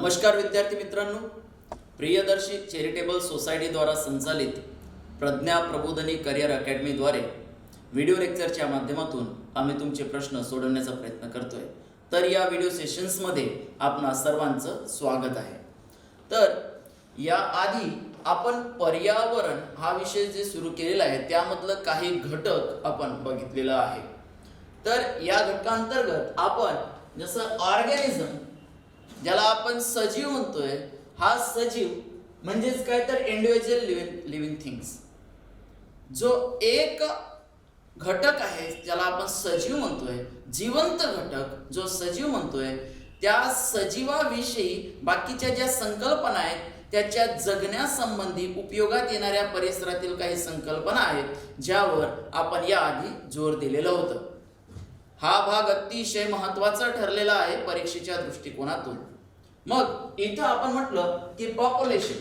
नमस्कार विद्यार्थी मित्रांनो, प्रियदर्शी चॅरिटेबल सोसायटीद्वारा संचालित प्रज्ञा प्रबोधिनी करिअर अकॅडमीद्वारे व्हिडिओ लेक्चरच्या माध्यमातून आम्ही तुमचे प्रश्न सोडवण्याचा प्रयत्न करतोय। तर या व्हिडिओ सेशन्समध्ये आपणा सर्वांचं स्वागत आहे। तर या आधी आपण पर्यावरण हा विषय जे सुरू केलेला आहे त्यामधलं काही घटक आपण बघितलेला आहे। तर या घटकांतर्गत आपण जसं ऑर्गॅनिझम ज्याला आपण सजीव म्हणतोय, हा सजीव म्हणजेच काय तर इंडिव्हिज्युअल लिव्हिंग थिंग्स, जो एक घटक आहे ज्याला आपण सजीव म्हणतोय, जिवंत घटक जो सजीव म्हणतोय, त्या सजीवाविषयी बाकीच्या ज्या संकल्पना आहेत त्याच्या जगण्यासंबंधी उपयोगात येणाऱ्या परिसरातील काही संकल्पना आहेत ज्यावर आपण याआधी जोर दिलेला होता। हा भाग अतिशय महत्त्वाचा ठरलेला आहे परीक्षेच्या दृष्टिकोनातून। मग इथं आपण म्हटलं की पॉप्युलेशन,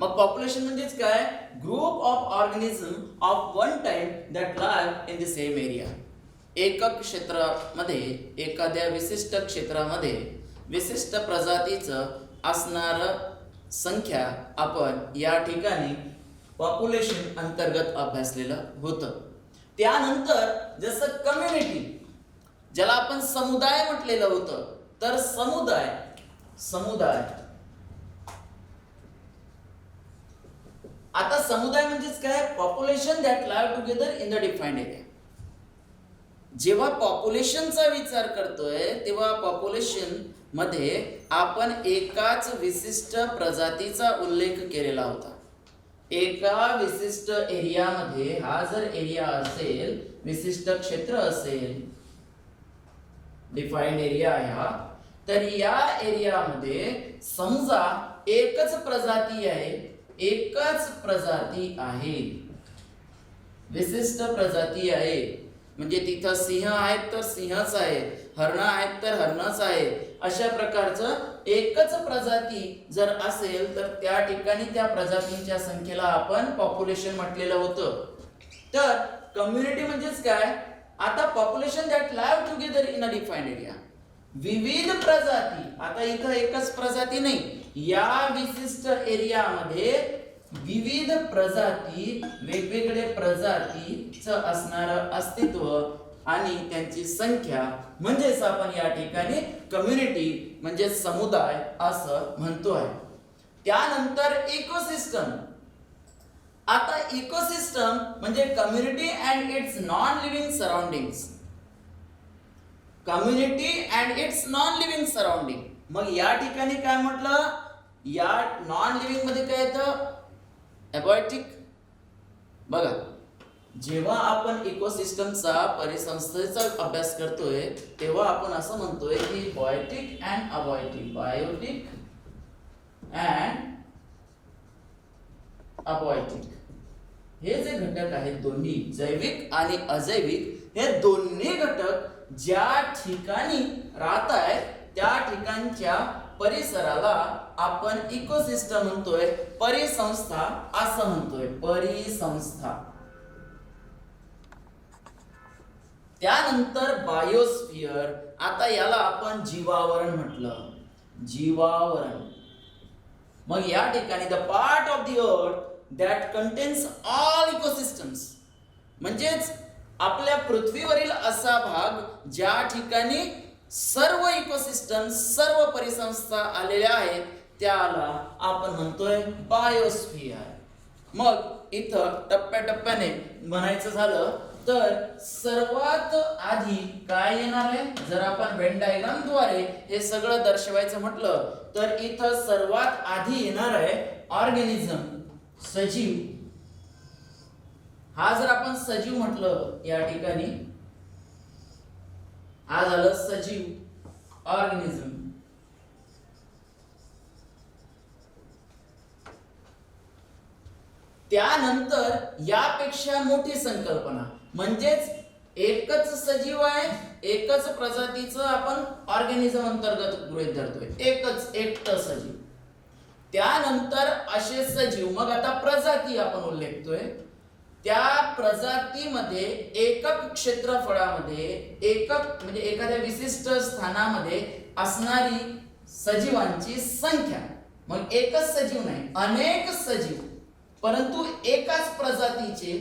मग पॉप्युलेशन म्हणजेच काय, group of organism of one time that live in the same area. एकक क्षेत्रामध्ये, एखाद्या विशिष्ट क्षेत्रामध्ये विशिष्ट प्रजातीचं असणार संख्या आपण या ठिकाणी पॉप्युलेशन अंतर्गत अभ्यासलेलं होतं। त्यानंतर जसं कम्युनिटी ज्याला आपण समुदाय म्हटलेलं होतं, तर समुदाय आता समुदाय म्हणजेच काय, population that live together in the defined area. जेव्हा पॉप्युलेशनचा विचार करतोय तेव्हा पॉप्युलेशन मध्ये आपण एकाच विशिष्ट प्रजातीचा उल्लेख केलेला होता। एका विशिष्ट एरियामध्ये, हा जर एरिया असेल, विशिष्ट क्षेत्र असेल, डिफाइन्ड एरिया आहे हा, तर या एरियामध्ये समजा एकच प्रजाती आहे, विशिष्ट प्रजाती आहे, म्हणजे तिथं सिंह आहेत तर सिंहच आहे, हरण आहेत तर हरणच आहे, अशा प्रकारचं एकच प्रजाती जर असेल तर त्या ठिकाणी त्या प्रजातींच्या संख्येला आपण पॉप्युलेशन म्हटलेलं होतं। तर कम्युनिटी म्हणजेच काय, आता population that live together in a defined area, विविध प्रजाती, आता इथं एकच प्रजाती नाही, या विशिष्ट एरियामध्ये विविध प्रजाती, वेगवेगळे प्रजातीचं असणारं अस्तित्व आणि त्यांची संख्या म्हणजेच आपण या ठिकाणी कम्युनिटी म्हणजे समुदाय असं म्हणतोय। त्यानंतर इकोसिस्टम, आता इकोसिस्टम म्हणजे community and it's non living surroundings, community and it's non living surrounding. मग या ठिकाणी काय म्हटलं, या नॉन लिव्हिंग मध्ये काय येतं, अबॉयटिक। बघा, जेव्हा आपण इकोसिस्टमचा परिसंस्थेचा अभ्यास करतोय तेव्हा आपण असं म्हणतोय की बायोटिक अँड अबॉयटिक, बायोटिक अँड अबॉयटिक, हे जे घटक आहेत दोन्ही जैविक आणि अजैविक, हे दोन्ही घटक ज्या ठिकाणी राहत आहेत त्या ठिकाणच्या परिसराला आपण इकोसिस्टम म्हणतोय, परिसंस्था असं म्हणतोय, परिसंस्था। त्यानंतर बायोस्फियर, आता याला आपण जीवावरण म्हटलं, जीवावरण। मग या ठिकाणी the part of the earth that contains all ecosystems, म्हणजेच आपल्या पृथ्वीवरील असा भाग ज्या ठिकाणी सर्व इकोसिस्टम, सर्व परिसंस्था आलेल्या आहेत त्याला आपण म्हणतोय बायोस्फियर। मग इथं टप्प्याटप्प्याने म्हणायचं झालं तर सर्वात आधी काय येणार आहे, जर आपण व्हेन डायग्राम द्वारे हे सगळं दर्शवायचं म्हटलं तर इथं सर्वात आधी येणार आहे ऑर्गॅनिझम, सजीव। हा जर आपण सजीव म्हटलं या ठिकाणी, हा झालं सजीव, ऑर्गॅनिझम। त्यानंतर यापेक्षा मोठी संकल्पना म्हणजेच एकच सजीव आहे, एकच प्रजातीचं आपण ऑर्गॅनिझम अंतर्गत गृहीत धरतोय, एकटं सजीव। त्यानंतर असे सजीव, मग आता प्रजाती आपण उल्लेखतोय, त्या प्रजातीमध्ये एकक क्षेत्रफळामध्ये, एकक म्हणजे एखाद्या विशिष्ट स्थानामध्ये असणारी सजीवांची संख्या. मग एकच सजीव नाही, अनेक सजीव, परंतु एकाच प्रजातीचे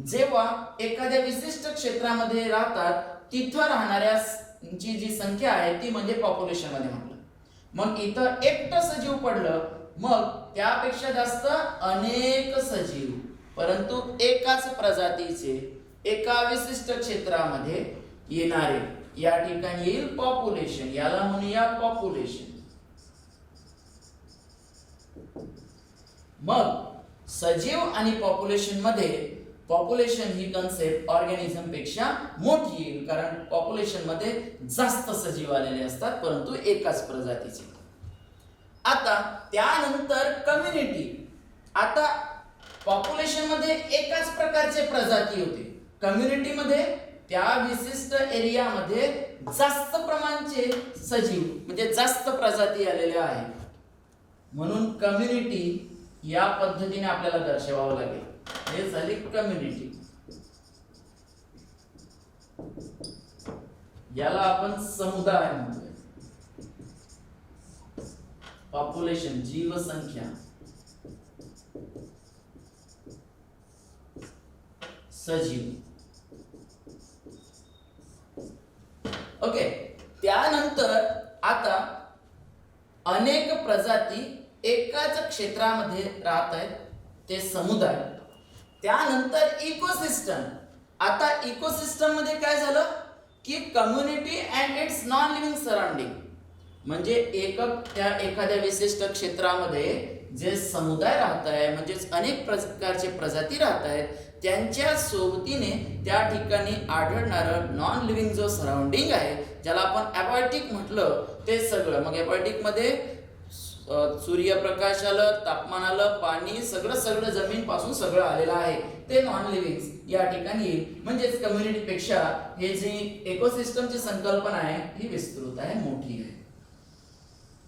जेव्हा एखाद्या विशिष्ट क्षेत्रामध्ये राहतात तिथं राहणाऱ्यांची जी संख्या आहे ती म्हणजे पॉप्युलेशन मध्ये म्हटलं. मग इथं एकटं सजीव पडलं, मग त्यापेक्षा जास्त अनेक सजीव, परंतु एकाच प्रजातीचे एका विशिष्ट क्षेत्रामध्ये येणारे, या ठिकाणी येईल पॉप्युलेशन. याला म्हणूया पॉप्युलेशन. मग सजीव आणि पॉप्युलेशन मध्ये पॉप्युलेशन ही कन्सेप्ट ऑर्गॅनिझम पेक्षा मोठी येईल, कारण पॉप्युलेशन मध्ये जास्त सजीव आलेले असतात परंतु एकाच प्रजातीचे. आता त्यानंतर कम्युनिटी. आता पॉप्युलेशन मध्ये एकाच प्रकारचे प्रजाती होते, कम्युनिटी मध्ये त्या विशिष्ट एरियामध्ये जास्त प्रमाणचे सजीव म्हणजे जास्त प्रजाती आलेल्या आहेत, म्हणून कम्युनिटी या पद्धतीने आपल्याला दर्शवावं लागेल. हे झाली कम्युनिटी. याला आपण समुदाय म्हणतोय. पॉप्युलेशन जीवसंख्या, सजीव. ओके. त्यानंतर आता अनेक प्रजाती एकाच क्षेत्रामध्ये राहत आहेत, ते समुदाय. त्यानंतर इकोसिस्टम. आता इकोसिस्टम मध्ये काय झालं की community and it's non living surrounding, म्हणजे एखाद्या विशिष्ट क्षेत्रामध्ये जे समुदाय राहत आहे, म्हणजेच अनेक प्रकारचे प्रजाती राहत आहेत, त्यांच्या सोबतीने त्या ठिकाणी आढळणारं नॉन लिव्हिंग जो सराउंडिंग आहे, ज्याला आपण ॲबॉटिक म्हटलं, ते सगळं. मग ॲबॉटिक मध्ये सूर्यप्रकाश आलं, तापमान आलं, पाणी, सगळं जमीन पासून सगळं आलेलं आहे, ते नॉन लिव्हिंग या ठिकाणी येईल. म्हणजेच कम्युनिटी पेक्षा हे जी इकोसिस्टमची संकल्पना आहे ही विस्तृत आहे, मोठी आहे.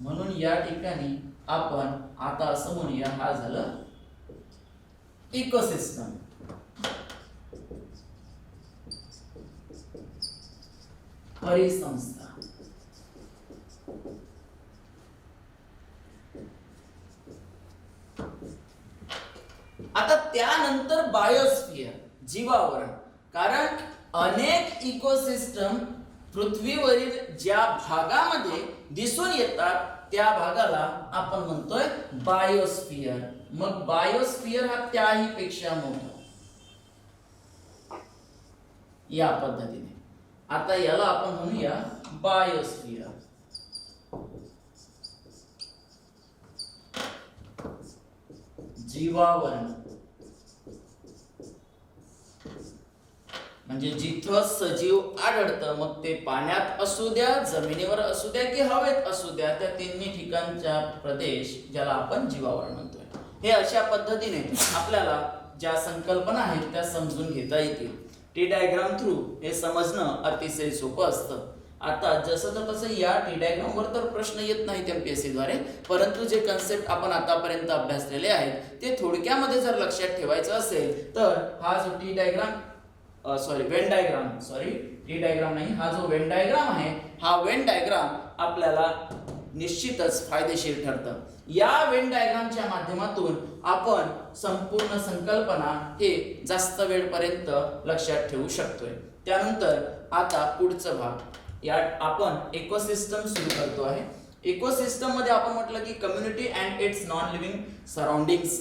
म्हणून या ठिकाणी आपण आता असं म्हणूया, हा झालं इकोसिस्टम. परिसंस्था. आता त्यानंतर बायोस्फियर, जीवावरण. कारण अनेक इकोसिस्टम पृथ्वीवरील ज्या भागामध्ये दिसून येतात त्या भागाला आपण म्हणतोय बायोस्फियर. मग बायोस्फियर हा त्याही पेक्षा मोठा, या पद्धतीने. आता याला आपण म्हणूया बायोस्फियर. जीवावरण म्हणजे जिथं सजीव आढळतं, मग ते पाण्यात असू द्या, जमिनीवर असू द्या की हवेत असू द्या, त्या तिन्ही ठिकाणचा प्रदेश ज्याला आपण जीवावरण म्हणतोय. हे अशा पद्धतीने आपल्याला ज्या संकल्पना आहेत त्या समजून घेता येतील. टी डायग्राम थ्रू हे समजणं अतिशय सोपं असतं. आता जसं तर तसं या टी डायग्राम वर तर प्रश्न येत नाहीत एमपीएससी द्वारे, परंतु जे कन्सेप्ट आपण आतापर्यंत अभ्यासलेले आहेत ते थोडक्यामध्ये जर लक्षात ठेवायचं असेल तर हा जो टी डायग्राम वेन डायग्राम नाही, हा जो वेन डायग्राम आहे, हा वेन डायग्राम आपल्याला निश्चितच फायदेशीर ठरतं. या वेन डायग्रामच्या माध्यमातून आपण संपूर्ण संकल्पना हे जास्त वेळपर्यंत लक्षात ठेवू शकतोय. त्यानंतर आता पुढचा भाग, या आपण इकोसिस्टम सुरू करतो आहे. इकोसिस्टम मध्ये आपण म्हटलं की community and it's non living surroundings.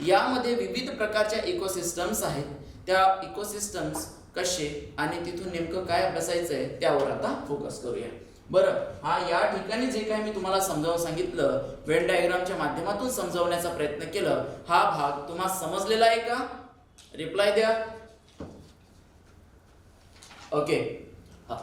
यामध्ये विविध प्रकारच्या इकोसिस्टम्स आहेत. त्या इकोसिस्टम्स कसे आणि तिथून नेमकं काय अभ्यासायचं आहे त्यावर आता फोकस करूया. बरं, हा या ठिकाणी जे काही मी तुम्हाला समजावून सांगितलं, वेन डायग्रामच्या माध्यमातून समजावण्याचा प्रयत्न केलं, हा भाग तुम्हाला समजलेला आहे का? रिप्लाय द्या. ओके. हा,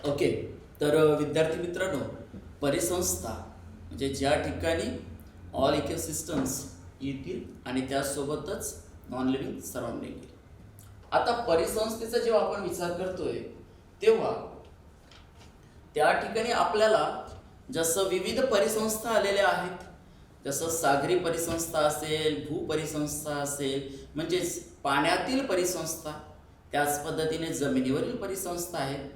ओके. तर विद्यार्थी मित्रांनो, परिसंस्था म्हणजे ज्या ठिकाणी ऑल इकोसिस्टम्स येतील आणि त्यासोबतच नॉन लिव्हिंग सराउंडिंग येईल. आता परिसंस्थेचा जेव्हा आपण विचार करतोय तेव्हा त्या ठिकाणी आपल्याला जसं विविध परिसंस्था आलेल्या आहेत, जसं सागरी परिसंस्था असेल, भूपरिसंस्था असेल म्हणजेच पाण्यातील परिसंस्था, त्याच पद्धतीने जमिनीवरील परिसंस्था आहेत,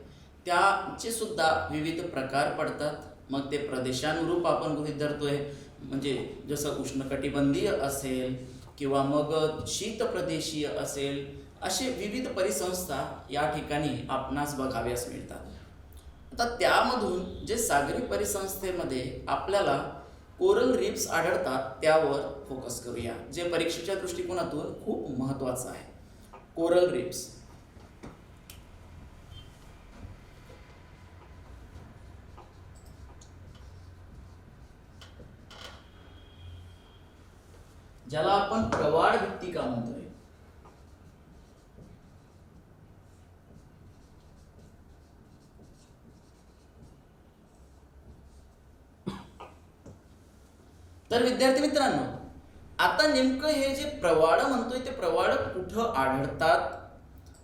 त्याचे सुद्धा विविध प्रकार पडतात. मग ते प्रदेशानुरूप आपण गृहीत धरतोय, म्हणजे जसं उष्णकटिबंधीय असेल किंवा मग शीत प्रदेशीय असेल, असे विविध परिसंस्था या ठिकाणी आपणास बघाव्यास मिळतात. आता त्यामधून जे सागरी परिसंस्थेमध्ये आपल्याला कोरल रीफ्स आढळतात त्यावर फोकस करूया, जे परीक्षेच्या दृष्टिकोनातून खूप महत्त्वाचं आहे. Coral reefs. ज्याला आपण प्रवाळ भित्तिका म्हणतोय. तर विद्यार्थी मित्रांनो, आता नेमकं हे जे प्रवाळ म्हणतोय ते प्रवाळ कुठं आढळतात,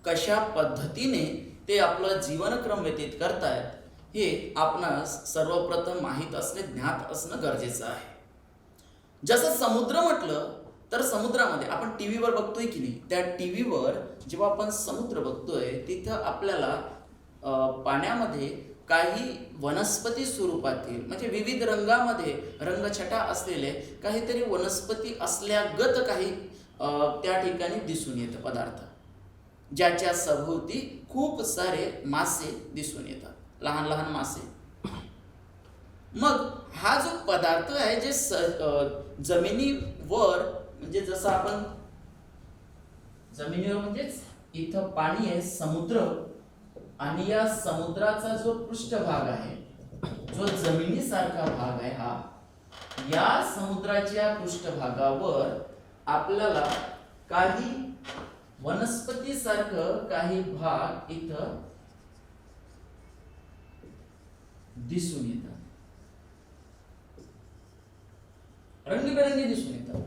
कशा पद्धतीने ते आपलं जीवनक्रम व्यतीत करतायत, हे आपणास सर्वप्रथम माहीत असणे, ज्ञात असणं गरजेचं आहे. जसं समुद्र म्हटलं तर समुद्रामध्ये आपण टी व्हीवर बघतोय की नाही, त्या टी व्हीवर जेव्हा आपण समुद्र बघतोय तिथं आपल्याला पाण्यामध्ये काही वनस्पती स्वरूपातील म्हणजे विविध रंगामध्ये रंगछटा असलेले काहीतरी वनस्पती असल्यागत काही त्या ठिकाणी दिसून येतं पदार्थ, ज्याच्या सभोवती खूप सारे मासे दिसून येतात, लहान लहान मासे. मग हा जो पदार्थ आहे जे जमिनीवर म्हणजे जसं आपण जमिनीवर म्हणजेच इथं पाणी आहे, समुद्र, आणि या समुद्राचा जो पृष्ठभाग आहे, जो जमिनीसारखा भाग आहे, हा या समुद्राच्या पृष्ठभागावर आपल्याला काही वनस्पतीसारखं काही भाग इथं दिसून येतात, रंगीबेरंगी दिसून येतात.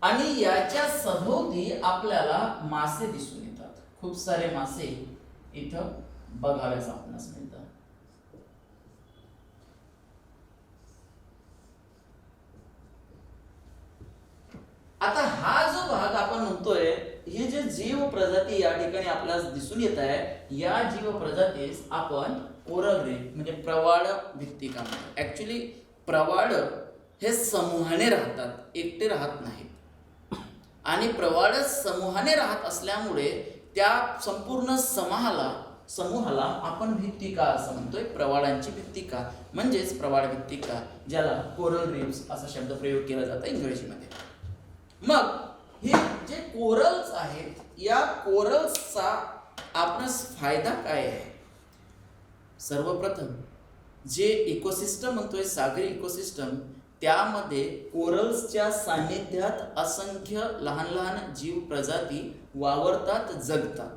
आणि याच्या सभोवती आपल्याला मासे दिसून येतात, खूप सारे मासे इथं बघाव्यास आपणास मिळतात. आता हा जो भाग आपण म्हणतोय, हे जे जीव प्रजाती या ठिकाणी आपल्याला दिसून येत आहे, या जीव प्रजातीस आपण कोरल रीफ म्हणजे प्रवाळ भित्तिका म्हणतो. ऍक्च्युली प्रवाळ हे समूहाने राहतात, एकटे राहत नाहीत. आणि प्रवाळ समूहाने राहत असल्यामुळे त्या संपूर्ण समूहाला आपण भित्तिका असं म्हणतोय, प्रवाळांची भित्तिका म्हणजेच प्रवाळ भित्तिका, ज्याला कोरल रीफ्स असा शब्द प्रयोग केला जातो इंग्रजीमध्ये. मग हे जे कोरल्स आहेत, या कोरल्सचा आपणास फायदा काय आहे? सर्वप्रथम जे इकोसिस्टम म्हणतोय सागरी इकोसिस्टम, त्यामध्ये कोरल्सच्या सान्निध्यात असंख्य लहान लहान जीव प्रजाती वावरतात, जगतात.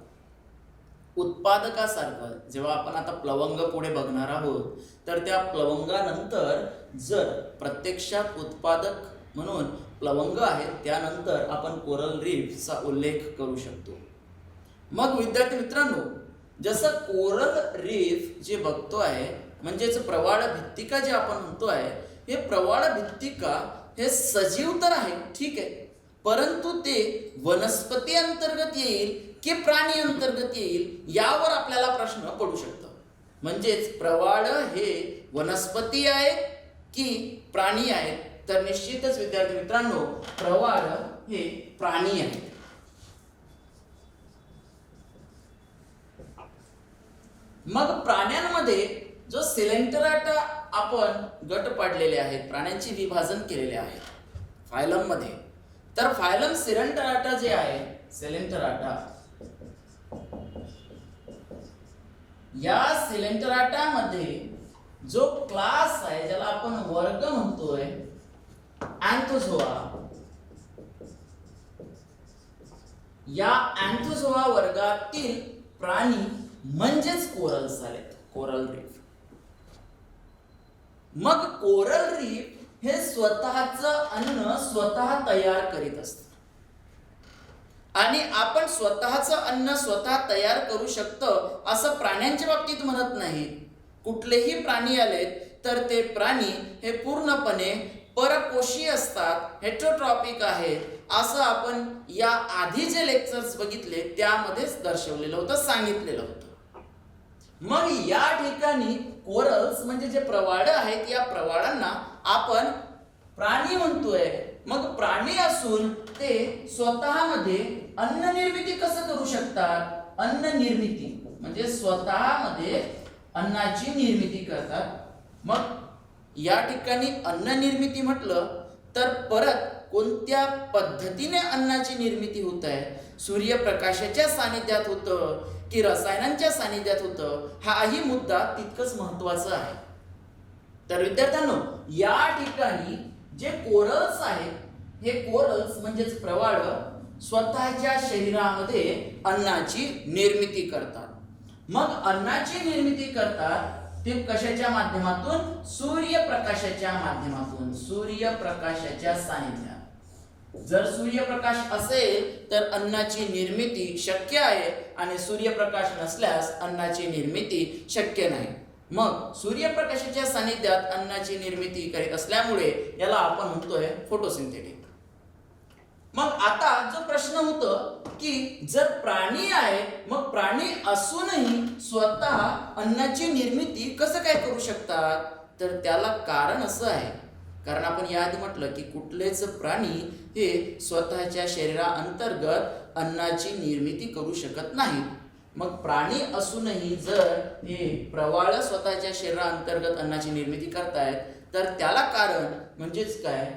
उत्पादकासारखं जेव्हा आपण आता प्लवंग पुढे बघणार आहोत, तर त्या प्लवंगानंतर जर प्रत्यक्षात उत्पादक म्हणून प्लवंग आहेत, त्यानंतर आपण कोरल रीफचा उल्लेख करू शकतो. मग विद्यार्थी मित्रांनो, जसं कोरल रीफ जे बघतो आहे म्हणजेच प्रवाळ भित्तिका जे आपण म्हणतो आहे, हे प्रवाळ भित्तिका हे सजीव तर आहे, ठीक आहे, परंतु ते वनस्पती अंतर्गत येईल की प्राणी अंतर्गत येईल यावर आपल्याला प्रश्न पडू शकतो. म्हणजेच प्रवाळ हे वनस्पती आहेत की प्राणी आहेत? तर निश्चितच विद्यार्थी मित्रांनो, प्रवाळ हे प्राणी आहेत. मग प्राण्यांमध्ये जो सिलेंटराटा आपण गट पाडलेले आहेत, प्राण्यांची विभाजन केलेले आहे फायलम मध्ये, तर फायलम सिलेंटराटा जे आहे, सिलेंटराटा, या सिलेंटराटामध्ये जो क्लास आहे ज्याला आपण वर्ग म्हणतोय अँथोझोआ, या अँथोझोआ वर्गातील प्राणी म्हणजेच कोरल्स आलेत, कोरल रीफ. मग कोरल रीफ हे स्वतःचं अन्न स्वतः तयार करीत असत. आणि आपण स्वतःचं अन्न स्वतः तयार करू शकतो असं प्राण्यांच्या बाबतीत म्हणत नाही. कुठलेही प्राणी आलेत तर ते प्राणी हे पूर्णपणे परपोषी असतात, हेटरोट्रॉपिक आहेत, असं आपण या आधी जे लेक्चर्स बघितले त्यामध्येच दर्शवलेलं होतं, सांगितलेलं होतं. मग या ठिकाणी कोरल्स म्हणजे जे प्रवाळ आहेत, या प्रवाळांना आपण प्राणी म्हणतोय. मग प्राणी असून ते स्वतःमध्ये अन्न निर्मिती कसं करू शकतात? अन्न निर्मिती म्हणजे स्वतःमध्ये अन्नाची निर्मिती करतात. मग या ठिकाणी अन्न निर्मिती म्हटलं तर परत कोणत्या पद्धतीने अन्नाची निर्मिती होत आहे? सूर्यप्रकाशाच्या सानिध्यात होतं की रसायनांच्या सानिध्यात होतं? हाही मुद्दा तितकंच महत्वाचा आहे. तर विद्यार्थ्यांनो, या ठिकाणी जे कोरल्स आहेत, हे कोरल्स म्हणजेच प्रवाळ स्वतःच्या शरीरामध्ये अन्नाची निर्मिती करतात. मग अन्नाची निर्मिती करतात ते कशाच्या माध्यमातून? सूर्यप्रकाशाच्या माध्यमातून, सूर्यप्रकाशाच्या सानिध्यात. जर सूर्यप्रकाश असेल तर अन्नाची निर्मिती शक्य आहे आणि सूर्यप्रकाश नसल्यास अन्नाची निर्मिती शक्य नाही. मग सूर्यप्रकाशाच्या सानिध्यात अन्नाची निर्मिती करीत असल्यामुळे याला आपण म्हणतोय फोटोसिंथेटिक. मग आता जो प्रश्न होतो की जर प्राणी आहे, मग प्राणी असूनही स्वतः अन्नाची निर्मिती कसं काय करू शकतात? तर त्याला कारण असं आहे, कारण आपण याआधी म्हटलं की कुठलेच प्राणी हे स्वतःच्या शरीराअंतर्गत अन्नाची निर्मिती करू शकत नाही. मग प्राणी असूनही जर हे प्रवाळ स्वतःच्या शरीराअंतर्गत अन्नाची निर्मिती करतायत तर त्याला कारण म्हणजेच काय?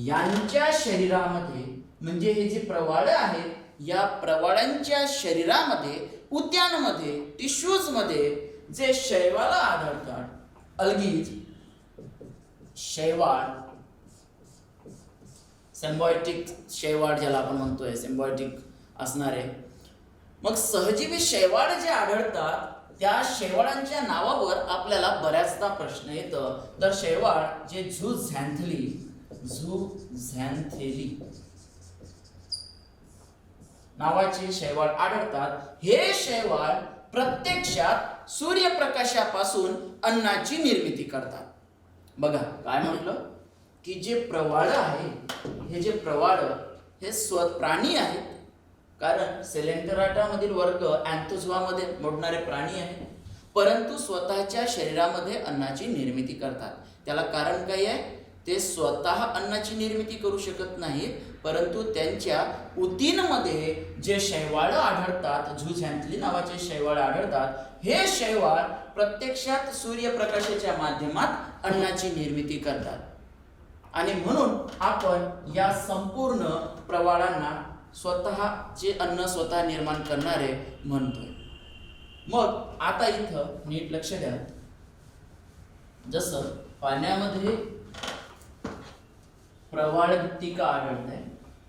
यांच्या शरीरामध्ये म्हणजे हे जे प्रवाळ आहेत, या प्रवाळांच्या शरीरामध्ये, उद्यानामध्ये, टिश्यूजमध्ये जे शैवाल आढळतात, अल्गीज, शैवाळ, सिम्बायोटिक शैवाळ ज्याला आपण म्हणतोय, सिम्बायोटिक असणारे, मग सहजीवी शैवाळ जे आढळतात त्या शैवाळांच्या नावावर आपल्याला बऱ्याचदा प्रश्न येतो. तर शैवाळ जे झूझॅन्थेली नावाचे शैवाळ आढळतात, हे शैवाळ प्रत्यक्षात सूर्यप्रकाशापासून अन्नाची निर्मिती करतात. बघा काय म्हटलं की जे प्रवाळ आहे, हे जे प्रवाळ हे प्राणी आहेत, कारण सेलेंटराटा मधील वर्ग अँथोझोआमध्ये मोडणारे प्राणी आहेत, परंतु स्वतःच्या शरीरामध्ये अन्नाची निर्मिती करतात. त्याला कारण काय आहे? ते स्वतः अन्नाची निर्मिती करू शकत नाहीत, परंतु त्यांच्या उतींमध्ये जे शैवाळ आढळतात, झूझॅन्थेली नावाचे शैवाळ आढळतात, हे शैवाळ प्रत्यक्षात सूर्यप्रकाशाच्या माध्यमात अन्नाची निर्मिती करतात. आणि म्हणून आपण या संपूर्ण प्रवाळांना स्वतःचे अन्न स्वतः निर्माण करणारे म्हणतोय. मग आता इथं नीट लक्ष द्या. जसं पाण्यामध्ये प्रवाळ भित्तिका आढळते,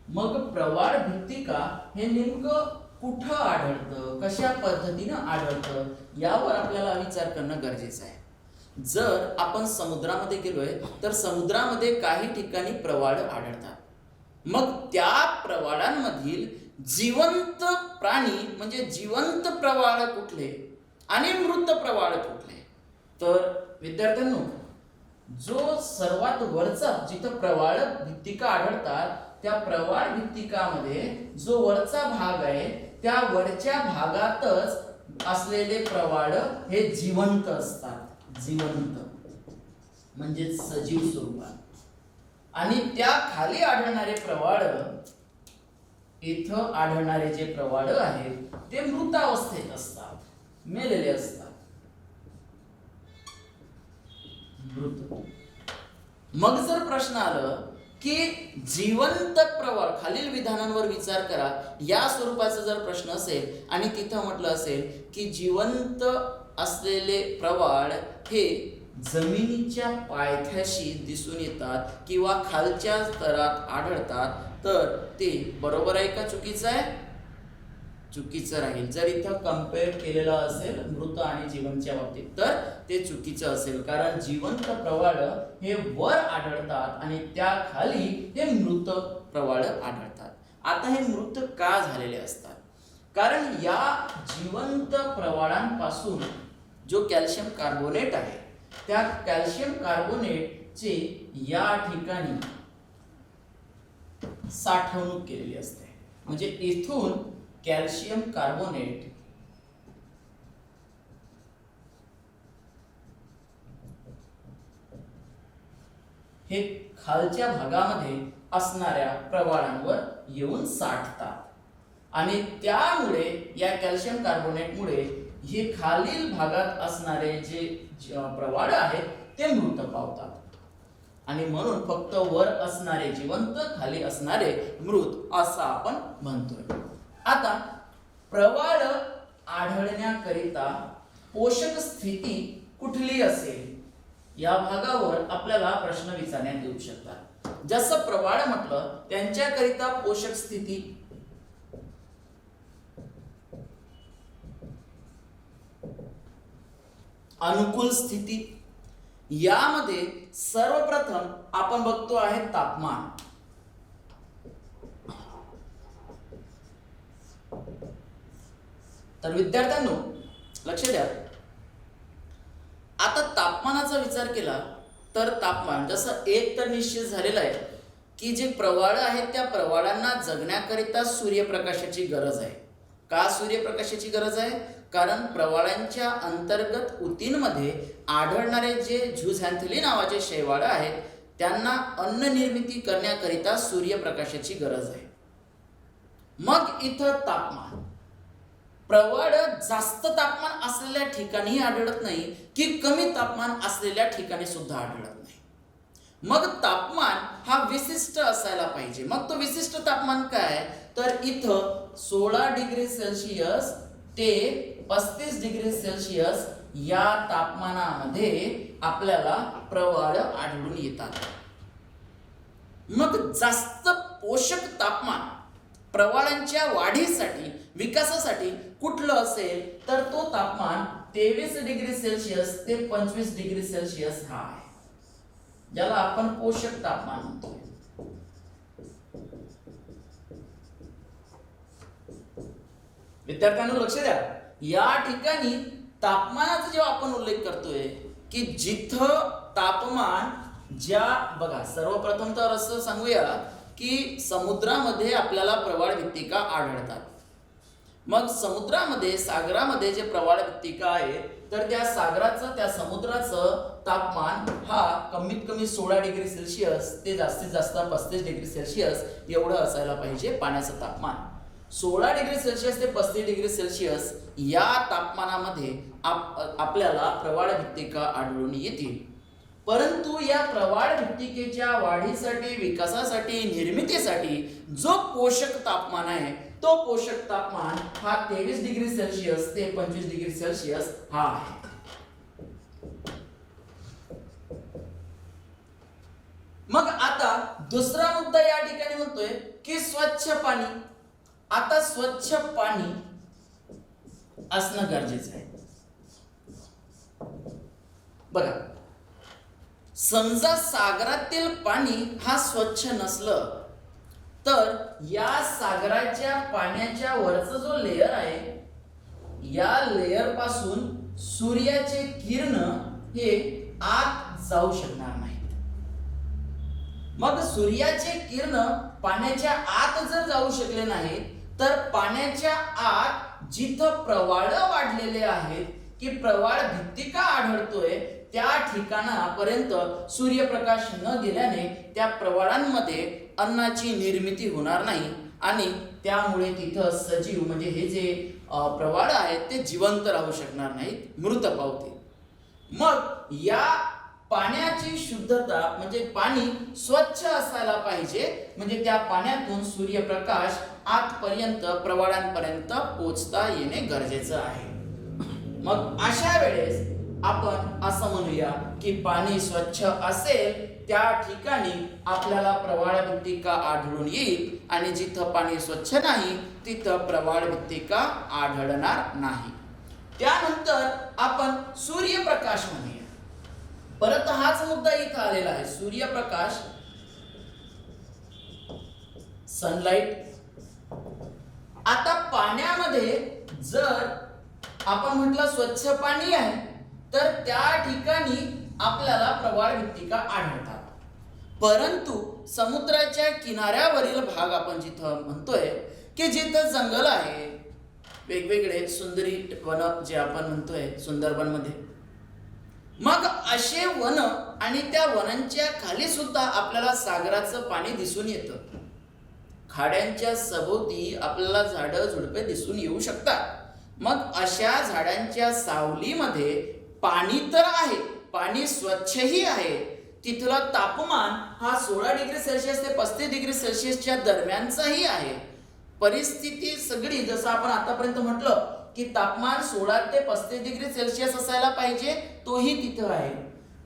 मग प्रवाळ भित्तिका हे नेमकं कुठं आढळतं, कशा पद्धतीनं आढळतं, यावर आपल्याला विचार करणं गरजेचं आहे. जर आपण समुद्रामध्ये गेलोय तर समुद्रामध्ये काही ठिकाणी प्रवाळ आढळतात. मग त्या प्रवाळांमधील जिवंत प्राणी म्हणजे जिवंत प्रवाळ कुठले आणि मृत प्रवाळ कुठले? तर विद्यार्थ्यांनो, जो सर्वात वरचा जिथं प्रवाळ भित्तिका आढळतात त्या प्रवाळ भित्तिकामध्ये जो वरचा भाग आहे त्या वरच्या भागातच असलेले प्रवाळ हे जिवंत असतात. जिवंत म्हणजे सजीव स्वरूपात. आणि त्या खाली आढळणारे प्रवाळ, इथं आढळणारे जे प्रवाळ आहेत ते मृत अवस्थेत असतात, मेलेले असतात. मृत. मग जर प्रश्न आलं की जिवंत प्रवाळ, खालील विधानांवर विचार करा, या स्वरूपाचा जर प्रश्न असेल आणि तिथं म्हटलं असेल की जिवंत असलेले प्रवाळ हे जमिनीच्या पायथ्याशी दिसून येतात किंवा खालच्या स्तरात आढळतात, तर ते बरोबर आहे का चुकीचं आहे? चुकीचं राहील. जर इथं कम्पेअर केलेलं असेल मृत आणि जिवंतच्या बाबतीत तर ते चुकीचं असेल, कारण जिवंत प्रवाळ हे वर आढळतात आणि त्या खाली हे मृत प्रवाळ आढळतात. आता हे मृत का झालेले असतात? कारण या जिवंत प्रवाळांपासून जो कॅल्शियम कार्बोनेट आहे त्या कॅल्शियम कार्बोनेटचे या ठिकाणी साठवणूक केलेली असते. म्हणजे इथून कॅल्शियम कार्बोनेट हे खालच्या भागामध्ये असणाऱ्या प्रवाळांवर येऊन साठतात आणि त्यामुळे या कॅल्शियम कार्बोनेटमुळे हे खालील भागात असणारे जे प्रवाळ आहेत ते मृत पावतात आणि म्हणून फक्त वर असणारे जिवंत, खाली असणारे मृत असं आपण म्हणतोय. आता प्रवाळ आढळण्याकरिता पोषक स्थिती कुठली असेल या भागावर आपल्याला प्रश्न विचारण्यात येऊ शकतात. जसं प्रवाळ म्हटलं त्यांच्याकरिता पोषक स्थिती अनुकूल स्थिती, यामध्ये सर्वप्रथम आपण बघतो आहे तापमान. तर विद्यार्थ्यांनो लक्ष द्या, आता तापमानाचा विचार केला तर तापमान जसं एक तर निश्चित झालेलं आहे की जे प्रवाळ आहेत त्या प्रवाळांना जगण्याकरिता सूर्यप्रकाशाची गरज आहे. का सूर्यप्रकाशाची गरज आहे? कारण प्रवाळांच्या अंतर्गत ऊतींमध्ये आढळणारे जे झूझॅन्थेली नावाचे शैवाळ आहेत त्यांना अन्न निर्मिती करण्याकरिता सूर्यप्रकाशाची गरज आहे. मग इथं तापमान, प्रवाळ जास्त तापमान असलेल्या ठिकाणी आढळत नाही की कमी तापमान असलेल्या ठिकाणी सुद्धा आढळत नाही. मग तापमान हा विशिष्ट असायला पाहिजे. मग तो विशिष्ट तापमान काय? तर इथं 16 डिग्री सेल्सिअस ते 35 डिग्री सेल्सिअस या तापमानामध्ये आपल्याला प्रवाळ आढळून येतात. मग जास्त पोषक तापमान प्रवाळांच्या वाढीसाठी, विकासासाठी कुठलं असेल तर तो तापमान 23 डिग्री सेल्सिअस ते 25 डिग्री सेल्सिअस हा आहे, ज्याला आपण पोषक तापमान म्हणतो. विद्यार्थ्यांनो लक्ष द्या, या ठिकाणी तापमानाचा जेव्हा आपण उल्लेख करतोय की जिथं तापमान ज्या, बघा सर्वप्रथम तर असं सांगूया की समुद्रामध्ये आपल्याला प्रवाळ भित्तिका आढळतात. मग समुद्रामध्ये, सागरामध्ये जे प्रवाळ भित्तिका आहे तर त्या सागराचं, त्या समुद्राचं तापमान हा कमीत कमी 16 डिग्री सेल्सिअस ते जास्तीत जास्त 35 डिग्री सेल्सिअस एवढं असायला पाहिजे पाण्याचं तापमान. 16 डिग्री सेल्सिअस ते 35 डिग्री सेल्सिअस या तापमानामध्ये आपल्याला प्रवाळ भित्तिका आढळून येतील. परंतु या प्रवाळ भित्तिकेच्या वाढीसाठी, विकासासाठी, निर्मितीसाठी जो पोषक तापमान आहे तो पोषक तापमान हा 23 डिग्री सेल्सिअस ते 25 डिग्री सेल्सिअस हा आहे. मग आता दुसरा मुद्दा या ठिकाणी म्हणतोय की स्वच्छ पाणी. आता स्वच्छ पाणी असणं गरजेचं आहे. बघा, समजा सागरातील पाणी हा स्वच्छ नसलं तर या सागराच्या पाण्याच्या वरचा जो लेयर आहे या लेयर पासून सूर्याचे किरण हे आत जाऊ शकणार नाहीत. मग सूर्याचे किरण पाण्याच्या आत जर जाऊ शकले नाही तर पाण्याच्या आत जिथं प्रवाळ वाढलेले आहेत की प्रवाळ भित्तिका आढळतोय त्या ठिकाणापर्यंत सूर्यप्रकाश न गेल्याने त्या प्रवाळांमध्ये अन्नाची निर्मिती होणार नाही आणि त्यामुळे तिथं सजीव, म्हणजे हे जे प्रवाळ आहेत ते जिवंत राहू शकणार नाहीत, मृत पावतील. मग या पाण्याची शुद्धता म्हणजे पाणी स्वच्छ असायला पाहिजे, म्हणजे त्या पाण्यातून सूर्यप्रकाश आतपर्यंत, प्रवाळांपर्यंत पोहोचता येणे गरजेचं आहे. मग अशा वेळेस आपण असं म्हणूया की पाणी स्वच्छ असेल त्या ठिकाणी आपल्याला प्रवाळ भित्तिका आढळून येईल आणि जिथं पाणी स्वच्छ नाही तिथं प्रवाळ भित्तिका आढळणार नाही. त्यानंतर आपण सूर्यप्रकाश म्हणूया. परत हाच मुद्दा इथं आलेला आहे. सूर्यप्रकाश, सनलाइट. आता पाण्यामध्ये जर आपण म्हटलं स्वच्छ पाणी आहे तर त्या ठिकाणी आपल्याला प्रवाळ भित्तिका आढळतात. परंतु समुद्राच्या किनाऱ्यावरील भाग आपण जिथं म्हणतोय की जिथं जंगल आहे, वेगवेगळे सुंदरी वन जे आपण म्हणतोय सुंदरबन मध्ये, मग असे वन आणि त्या वनांच्या खाली सुद्धा आपल्याला सागराचं पाणी दिसून येतं. खाड्यांच्या सभोवती आपल्याला झाडं झुडपे दिसून येऊ शकतात. मग अशा झाडांच्या सावलीमध्ये पाणी तर आहे, पाणी स्वच्छही आहे. तिथलं तापमान हा 16 डिग्री सेल्सिअस ते 35 डिग्री सेल्सिअसच्या दरम्यानचाही आहे. परिस्थिती सगळी जसं आपण आतापर्यंत म्हटलं की तापमान 16 ते 35 डिग्री सेल्सिअस असायला पाहिजे, तोही तिथं आहे.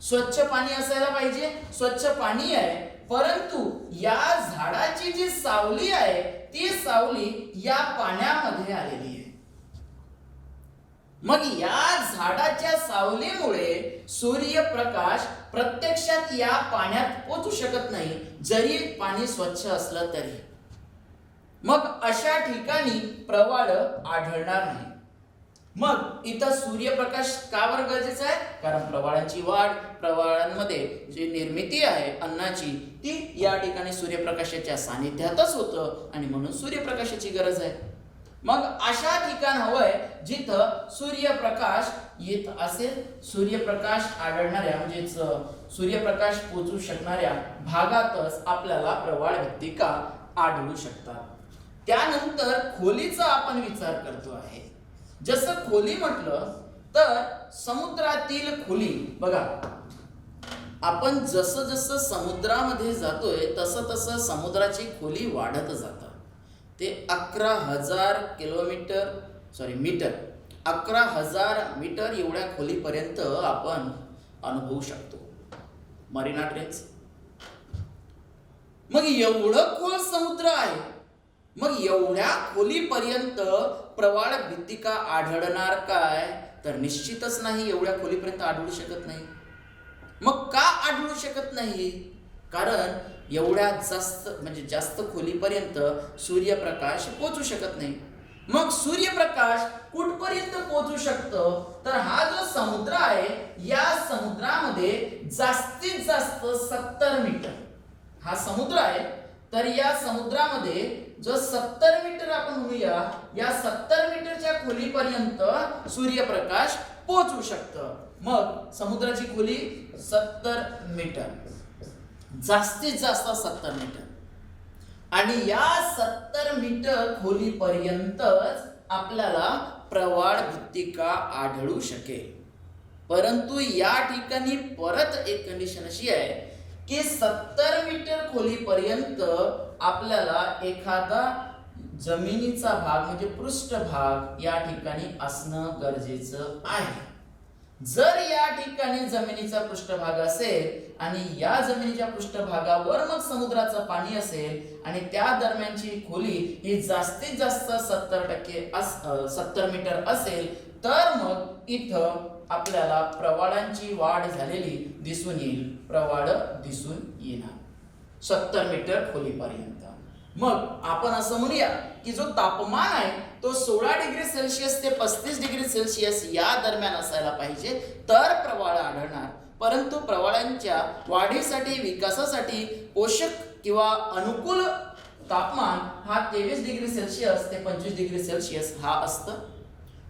स्वच्छ पाणी असायला पाहिजे, स्वच्छ पाणी आहे. परंतु या झाडाची जी सावली आहे ती सावली या पाण्यामध्ये आलेली आहे. मग या झाडाच्या सावलीमुळे सूर्यप्रकाश प्रत्यक्षात या पाण्यात पोहोचू शकत नाही, जरी पाणी स्वच्छ असलं तरी. मग अशा ठिकाणी प्रवाळ आढळणार नाही. मग इथं सूर्यप्रकाश का बरं गरजेचा आहे? कारण प्रवाळांची वाढ, प्रवाळांमध्ये जी निर्मिती आहे अन्नाची, ती या ठिकाणी सूर्यप्रकाशाच्या सानिध्यातच होतं आणि म्हणून सूर्यप्रकाशाची गरज आहे. मग अशा ठिकाण हवंय जिथं सूर्यप्रकाश येत असेल. सूर्यप्रकाश आढळणाऱ्या म्हणजेच सूर्यप्रकाश पोचू शकणाऱ्या भागातच आपल्याला प्रवाळ भित्तिका आढळू शकतात. त्यानंतर खोलीचा आपण विचार करतो आहे. जसं खोली म्हटलं तर समुद्रातील खोली बघा, आपण जसं जसं समुद्रामध्ये जातोय तसं तसं समुद्राची खोली वाढत जातं. ते 11,000 मीटर 11,000 मीटर एवढ्या खोलीपर्यंत आपण अनुभवू शकतो मरीना ट्रेंच. मग एवढं खोल समुद्र आहे, मग एवढ्या खोलीपर्यंत प्रवाळ भित्तिका आढळणार काय? तर निश्चितच नाही, एवढ्या खोलीपर्यंत आढळू शकत नाही. मग का आढळू शकत नाही? कारण एवढ्या जास्त खोलीपर्यंत सूर्यप्रकाश पोहोचू शकत नाही. मग सूर्यप्रकाश कुठपर्यंत पोहोचू शकतं? तर हा जो समुद्र आहे या समुद्रामध्ये जास्तीत जास्त 70 मीटर हा समुद्र आहे. तर या समुद्रामध्ये जो 70 मीटर आपण म्हणूया, या 70 मीटरच्या खोलीपर्यंत सूर्यप्रकाश पोहोचू शकतं. मग समुद्राची खोली 70 मीटर, जास्तीत जास्त 70 मीटर, आणि या 70 मीटर खोलीपर्यंतच आपल्याला प्रवाळ भित्तिका आढळू शकेल. परंतु या ठिकाणी परत एक कंडिशन अशी आहे की 70 मीटर खोलीपर्यंत आपल्याला एखादा जमिनीचा भाग म्हणजे पृष्ठभाग या ठिकाणी असणं गरजेचं आहे. जर या ठिकाणी जमिनीचा पृष्ठभाग असेल आणि या जमिनीच्या पृष्ठभागावर मग समुद्राचं पाणी असेल आणि त्या दरम्यानची खोली ही जास्तीत जास्त 70 मीटर असेल, तर मग इथं आपल्याला प्रवाळांची वाढ झालेली दिसून येईल. प्रवाळ दिसून येणार 70 मीटर खोलीपर्यंत. मग आपण असं म्हणूया की जो तापमान आहे तो 16 डिग्री सेल्सिअस ते 35 डिग्री सेल्सिअस या दरम्यान असायला पाहिजे, तर प्रवाळ आढळणार. परंतु प्रवाळांच्या वाढीसाठी, विकासासाठी पोषक किंवा अनुकूल तापमान हा 23 डिग्री सेल्सिअस ते 25 डिग्री सेल्सिअस हा असतं.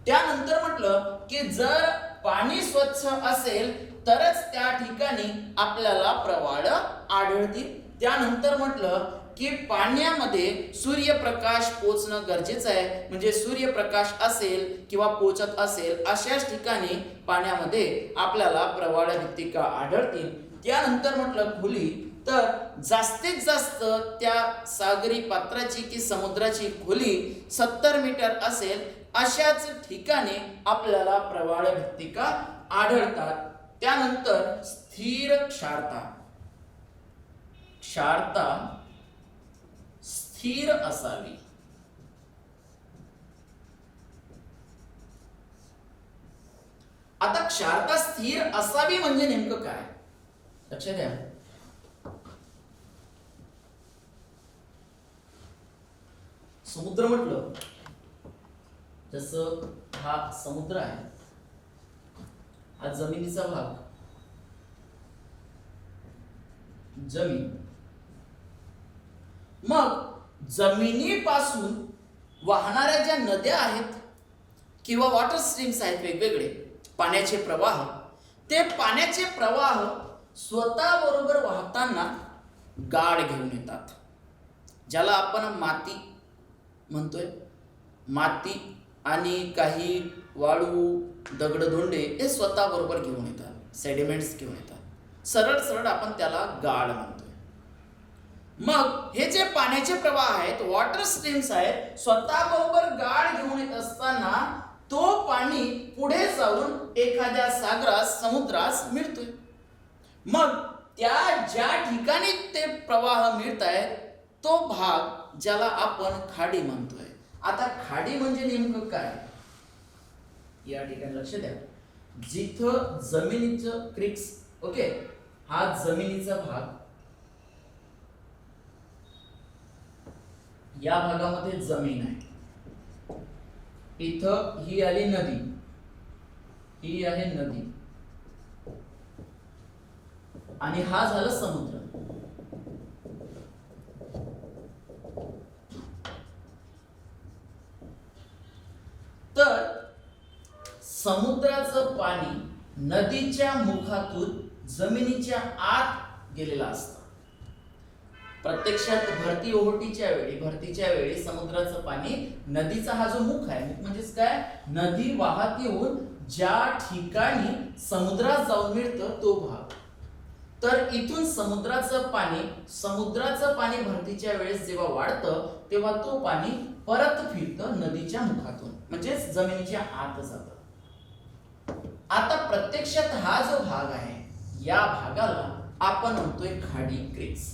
त्यानंतर म्हटलं की जर पाणी स्वच्छ असेल तरच त्या ठिकाणी आपल्याला प्रवाळ आढळतील. त्यानंतर म्हटलं की पाण्यामध्ये सूर्यप्रकाश पोचणं गरजेचं आहे. म्हणजे सूर्यप्रकाश असेल किंवा पोचत असेल अशाच ठिकाणी पाण्यामध्ये आपल्याला प्रवाळ भित्तिका आढळतील. त्यानंतर म्हटलं खोली, तर जास्तीत जास्त त्या सागरी पात्राची की समुद्राची खोली 70 मीटर असेल अशाच ठिकाणी आपल्याला प्रवाळ भित्तिका आढळतात. त्यानंतर स्थिर क्षारता, क्षारता स्थिर असावी. आता क्षारता स्थिर असावी म्हणजे नेमकं काय, लक्षात द्या. समुद्र म्हटलं, जसं हा समुद्र आहे, हा जमिनीचा भाग, जमीन. मग जमिनीपासून वाहणाऱ्या ज्या नद्या आहेत किंवा वॉटर स्ट्रीम्स आहेत वेगवेगळे पाण्याचे प्रवाह, ते पाण्याचे प्रवाह स्वतः बरोबर वाहताना गाळ घेऊन येतात, ज्याला आपण माती म्हणतोय. माती आणि काही वाळू, दगडधोंडे हे स्वतः बरोबर घेऊन येतात, सेडिमेंट्स घेऊन येतात. सरळ सरळ आपण त्याला गाळ म्हणतोय. मग हे जे पाण्याचे प्रवाह आहेत, वॉटर स्ट्रीम्स आहेत, स्वतः बरोबर गाळ घेऊन येत असताना तो पाणी पुढे जाऊन एखाद्या सागरास, समुद्रास मिळतोय. मग त्या ज्या ठिकाणी ते प्रवाह मिळत आहेत तो भाग ज्याला आपण खाडी म्हणतोय. आता खाडी म्हणजे नेमकं काय, या ठिकाणी लक्ष द्या. जिथं जमिनीचं क्रिक्स, ओके, हा जमिनीचा भाग, या भागामध्ये जमीन आहे. इथं ही आली नदी, ही आहे नदी, आणि हा झाला समुद्र. तर समुद्राचं पाणी नदीच्या मुखातून जमिनीच्या आत गेलेलं असतं. प्रत्यक्षात भरतीच्या वेळी समुद्राचं पाणी, नदीचा हा जो मुख आहे, मुख म्हणजेच काय, नदी वाहत येऊन ज्या ठिकाणी समुद्रात जाऊन मिळतं तो भाग. तर इथून समुद्राचं पाणी भरतीच्या वेळेस जेव्हा वाढतं तेव्हा तो पाणी परत फिरतं नदीच्या मुखातून, म्हणजेच जमिनीच्या आत जातं. आता प्रत्यक्षात हा जो भाग आहे, या भागाला आपण म्हणतोय खाडी, क्रिक्स.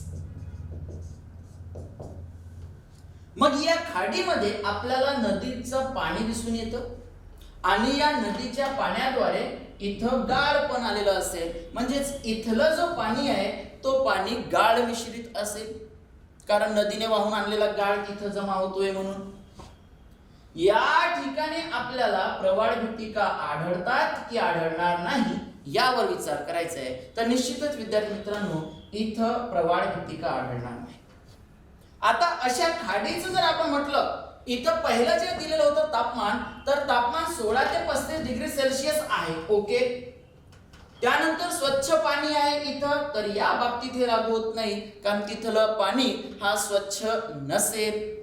मग या खाडीमध्ये आपल्याला नदीचं पाणी दिसून येतं आणि या नदीच्या पाण्याद्वारे इथं गाळ पण आलेलं असेल, म्हणजेच इथलं जो पाणी आहे तो पाणी गाळ मिश्रित असेल, कारण नदीने वाहून आणलेला गाळ तिथं जमा होतोय म्हणून. या ठिकाणी आपल्याला प्रवाळ भित्तिका आढळतात की आढळणार नाही यावर विचार करायचा आहे. तर निश्चितच विद्यार्थी मित्रांनो, इथं प्रवाळ भित्तिका आढळणार नाही. आता अशा खाडीचं जर आपण म्हटलं, इथं पहिलं जे दिलेलं होतं तापमान, तर तापमान 16 ते 35 डिग्री सेल्सिअस आहे, ओके. त्यानंतर स्वच्छ पाणी आहे इथं, तर या बाबतीत हे लागू होत नाही, कारण तिथलं पाणी हा स्वच्छ नसेल,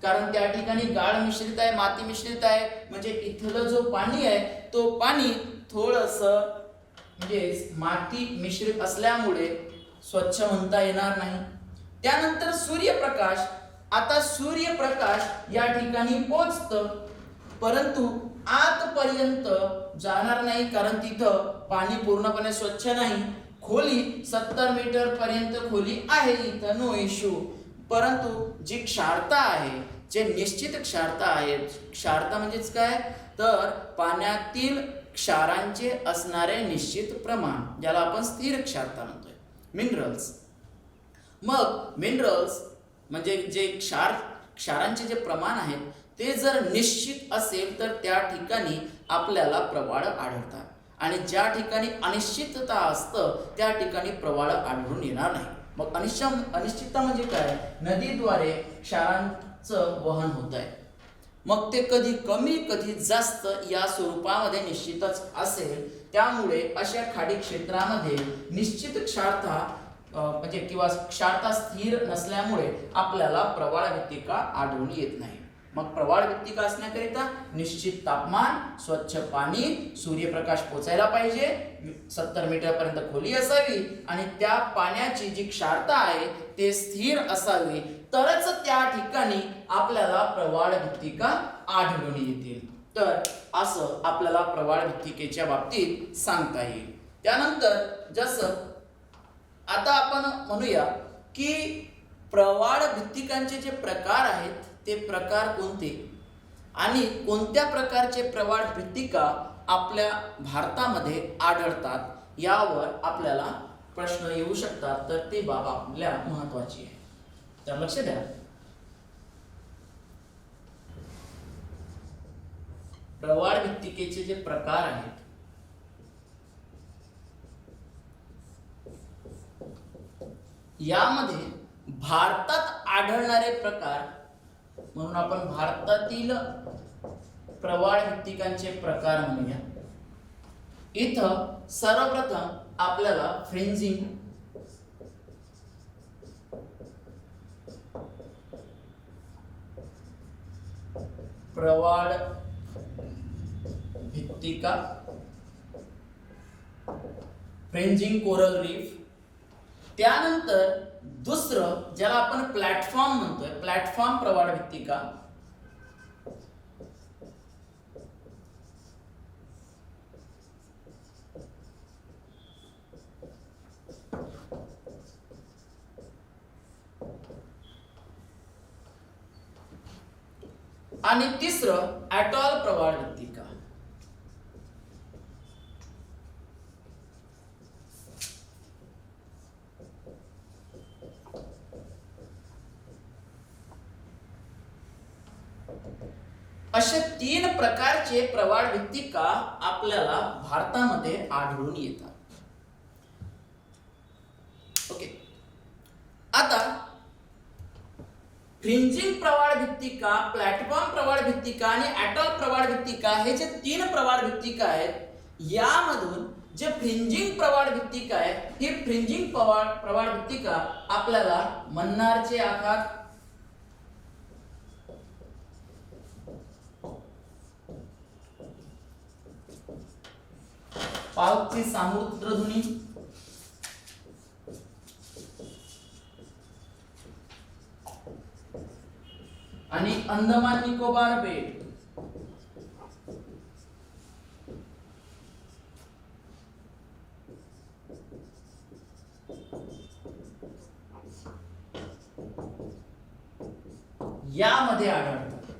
कारण त्या ठिकाणी गाळ मिश्रित आहे, माती मिश्रित आहे. म्हणजे इथलं जो पाणी आहे तो पाणी थोडंसं म्हणजे माती मिश्रित असल्यामुळे स्वच्छ म्हणता येणार नाही. त्यानंतर सूर्यप्रकाश, आता सूर्यप्रकाश या ठिकाणी पोहोचतं, परंतु आतपर्यंत जाणार नाही, कारण तिथं पाणी पूर्णपणे स्वच्छ नाही. खोली 70 मीटर पर्यंत खोली आहे इथं, नो इश्यू. परंतु जी क्षारता आहे, जे निश्चित क्षारता आहे, क्षारता म्हणजेच काय, तर पाण्यातील क्षारांचे असणारे निश्चित प्रमाण, ज्याला आपण स्थिर क्षारता म्हणतोय. मिनरल्स, मग मिनरल्स म्हणजे जे क्षारांचे जे प्रमाण आहेत ते जर निश्चित असेल तर त्या ठिकाणी आपल्याला प्रवाळ आढळतात, आणि ज्या ठिकाणी अनिश्चितता असतं त्या ठिकाणी प्रवाळ आढळून येणार नाही. मग अनिश्चितता म्हणजे काय, नदीद्वारे क्षारांचं वहन होत आहे, मग ते कधी कमी कधी जास्त या स्वरूपामध्ये निश्चितच असेल. त्यामुळे अशा खाडी क्षेत्रामध्ये निश्चित क्षारता म्हणजे किंवा क्षारता स्थिर नसल्यामुळे आपल्याला प्रवाळ भित्तिका आढळून येत नाही. मग प्रवाळ भित्तिका असण्याकरिता निश्चित तापमान, स्वच्छ पाणी, सूर्यप्रकाश पोचायला पाहिजे, 70 मीटर पर्यंत खोली असावी, आणि त्या पाण्याची जी क्षारता आहे ते स्थिर असावी, तरच त्या ठिकाणी आपल्याला प्रवाळ भित्तिका आढळून येतील. तर असं आपल्याला प्रवाळ भित्तिकेच्या बाबतीत सांगता येईल. त्यानंतर जसं आता आपण म्हणूया की प्रवाळ भित्तिकांचे जे प्रकार आहेत ते प्रकार कोणते आणि कोणत्या प्रकारचे प्रवाळ भित्तिका आपल्या भारतामध्ये आढळतात यावर आपल्याला प्रश्न येऊ शकतात. तर ती बाब आपल्या महत्त्वाची आहे. तर लक्ष द्या. प्रवाळ भित्तिकेचे जे प्रकार आहेत यामध्ये भारतात आढळणारे प्रकार म्हणून आपण भारतातील प्रवाळ भित्तिकांचे प्रकार म्हणूया. इथं सर्वप्रथम आपल्याला फ्रिंजिंग, प्रवाळ भित्तिका, फ्रिंजिंग कोरल रीफ, त्यानंतर दुसरं ज्याला आपण प्लॅटफॉर्म म्हणतोय, प्लॅटफॉर्म प्रवाळ भित्तिका, आणि तिसरं ॲटॉल प्रवाळ भित्तिका. असे 3 प्रकारचे प्रवाळ भित्तिका आपल्याला भारतामध्ये आढळून येतात. ओके. आता फ्रिंजिंग प्रवाळ भित्तिका, प्लॅटफॉर्म प्रवाळ भित्तिका आणि ॲटॉल प्रवाळ भित्तिका हे जे 3 प्रवाळ भित्तिका आहेत यामधून जे फ्रिंजिंग प्रवाळ भित्तिका आहे ही फ्रिंजिंग प्रवाळ भित्तिका आपल्याला मन्नारचे आखात, पावकची सामुद्रधुनी, आणि अंदमान निकोबार बेट यामध्ये आढळतात.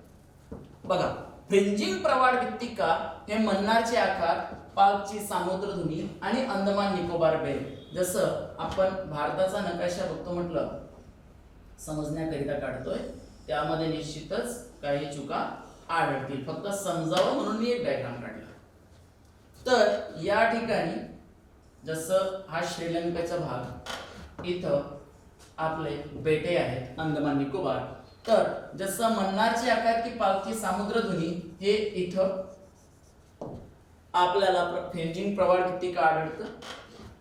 बघा, फ्रिंजिंग प्रवाळ भित्तिका हे मन्नारचे आखात, पाकची सामुद्रधुनी आणि अंदमान निकोबार बेट. जसं आपण भारताचा नकाशा बघतो म्हटलं समजण्याकरिता काढतोय त्यामध्ये निश्चितच काही चुका आढळतील. फक्त समजावं म्हणून मी एक डायग्राम काढला. तर या ठिकाणी जसं हा श्रीलंकेचा भाग, इथं आपले बेटे आहेत अंदमान निकोबार. तर जसं मन्नारचे आखात की पाकची सामुद्रधुनी हे इथं आपल्याला फ्रिंजिंग प्रवाळ भित्तिका आढळतं.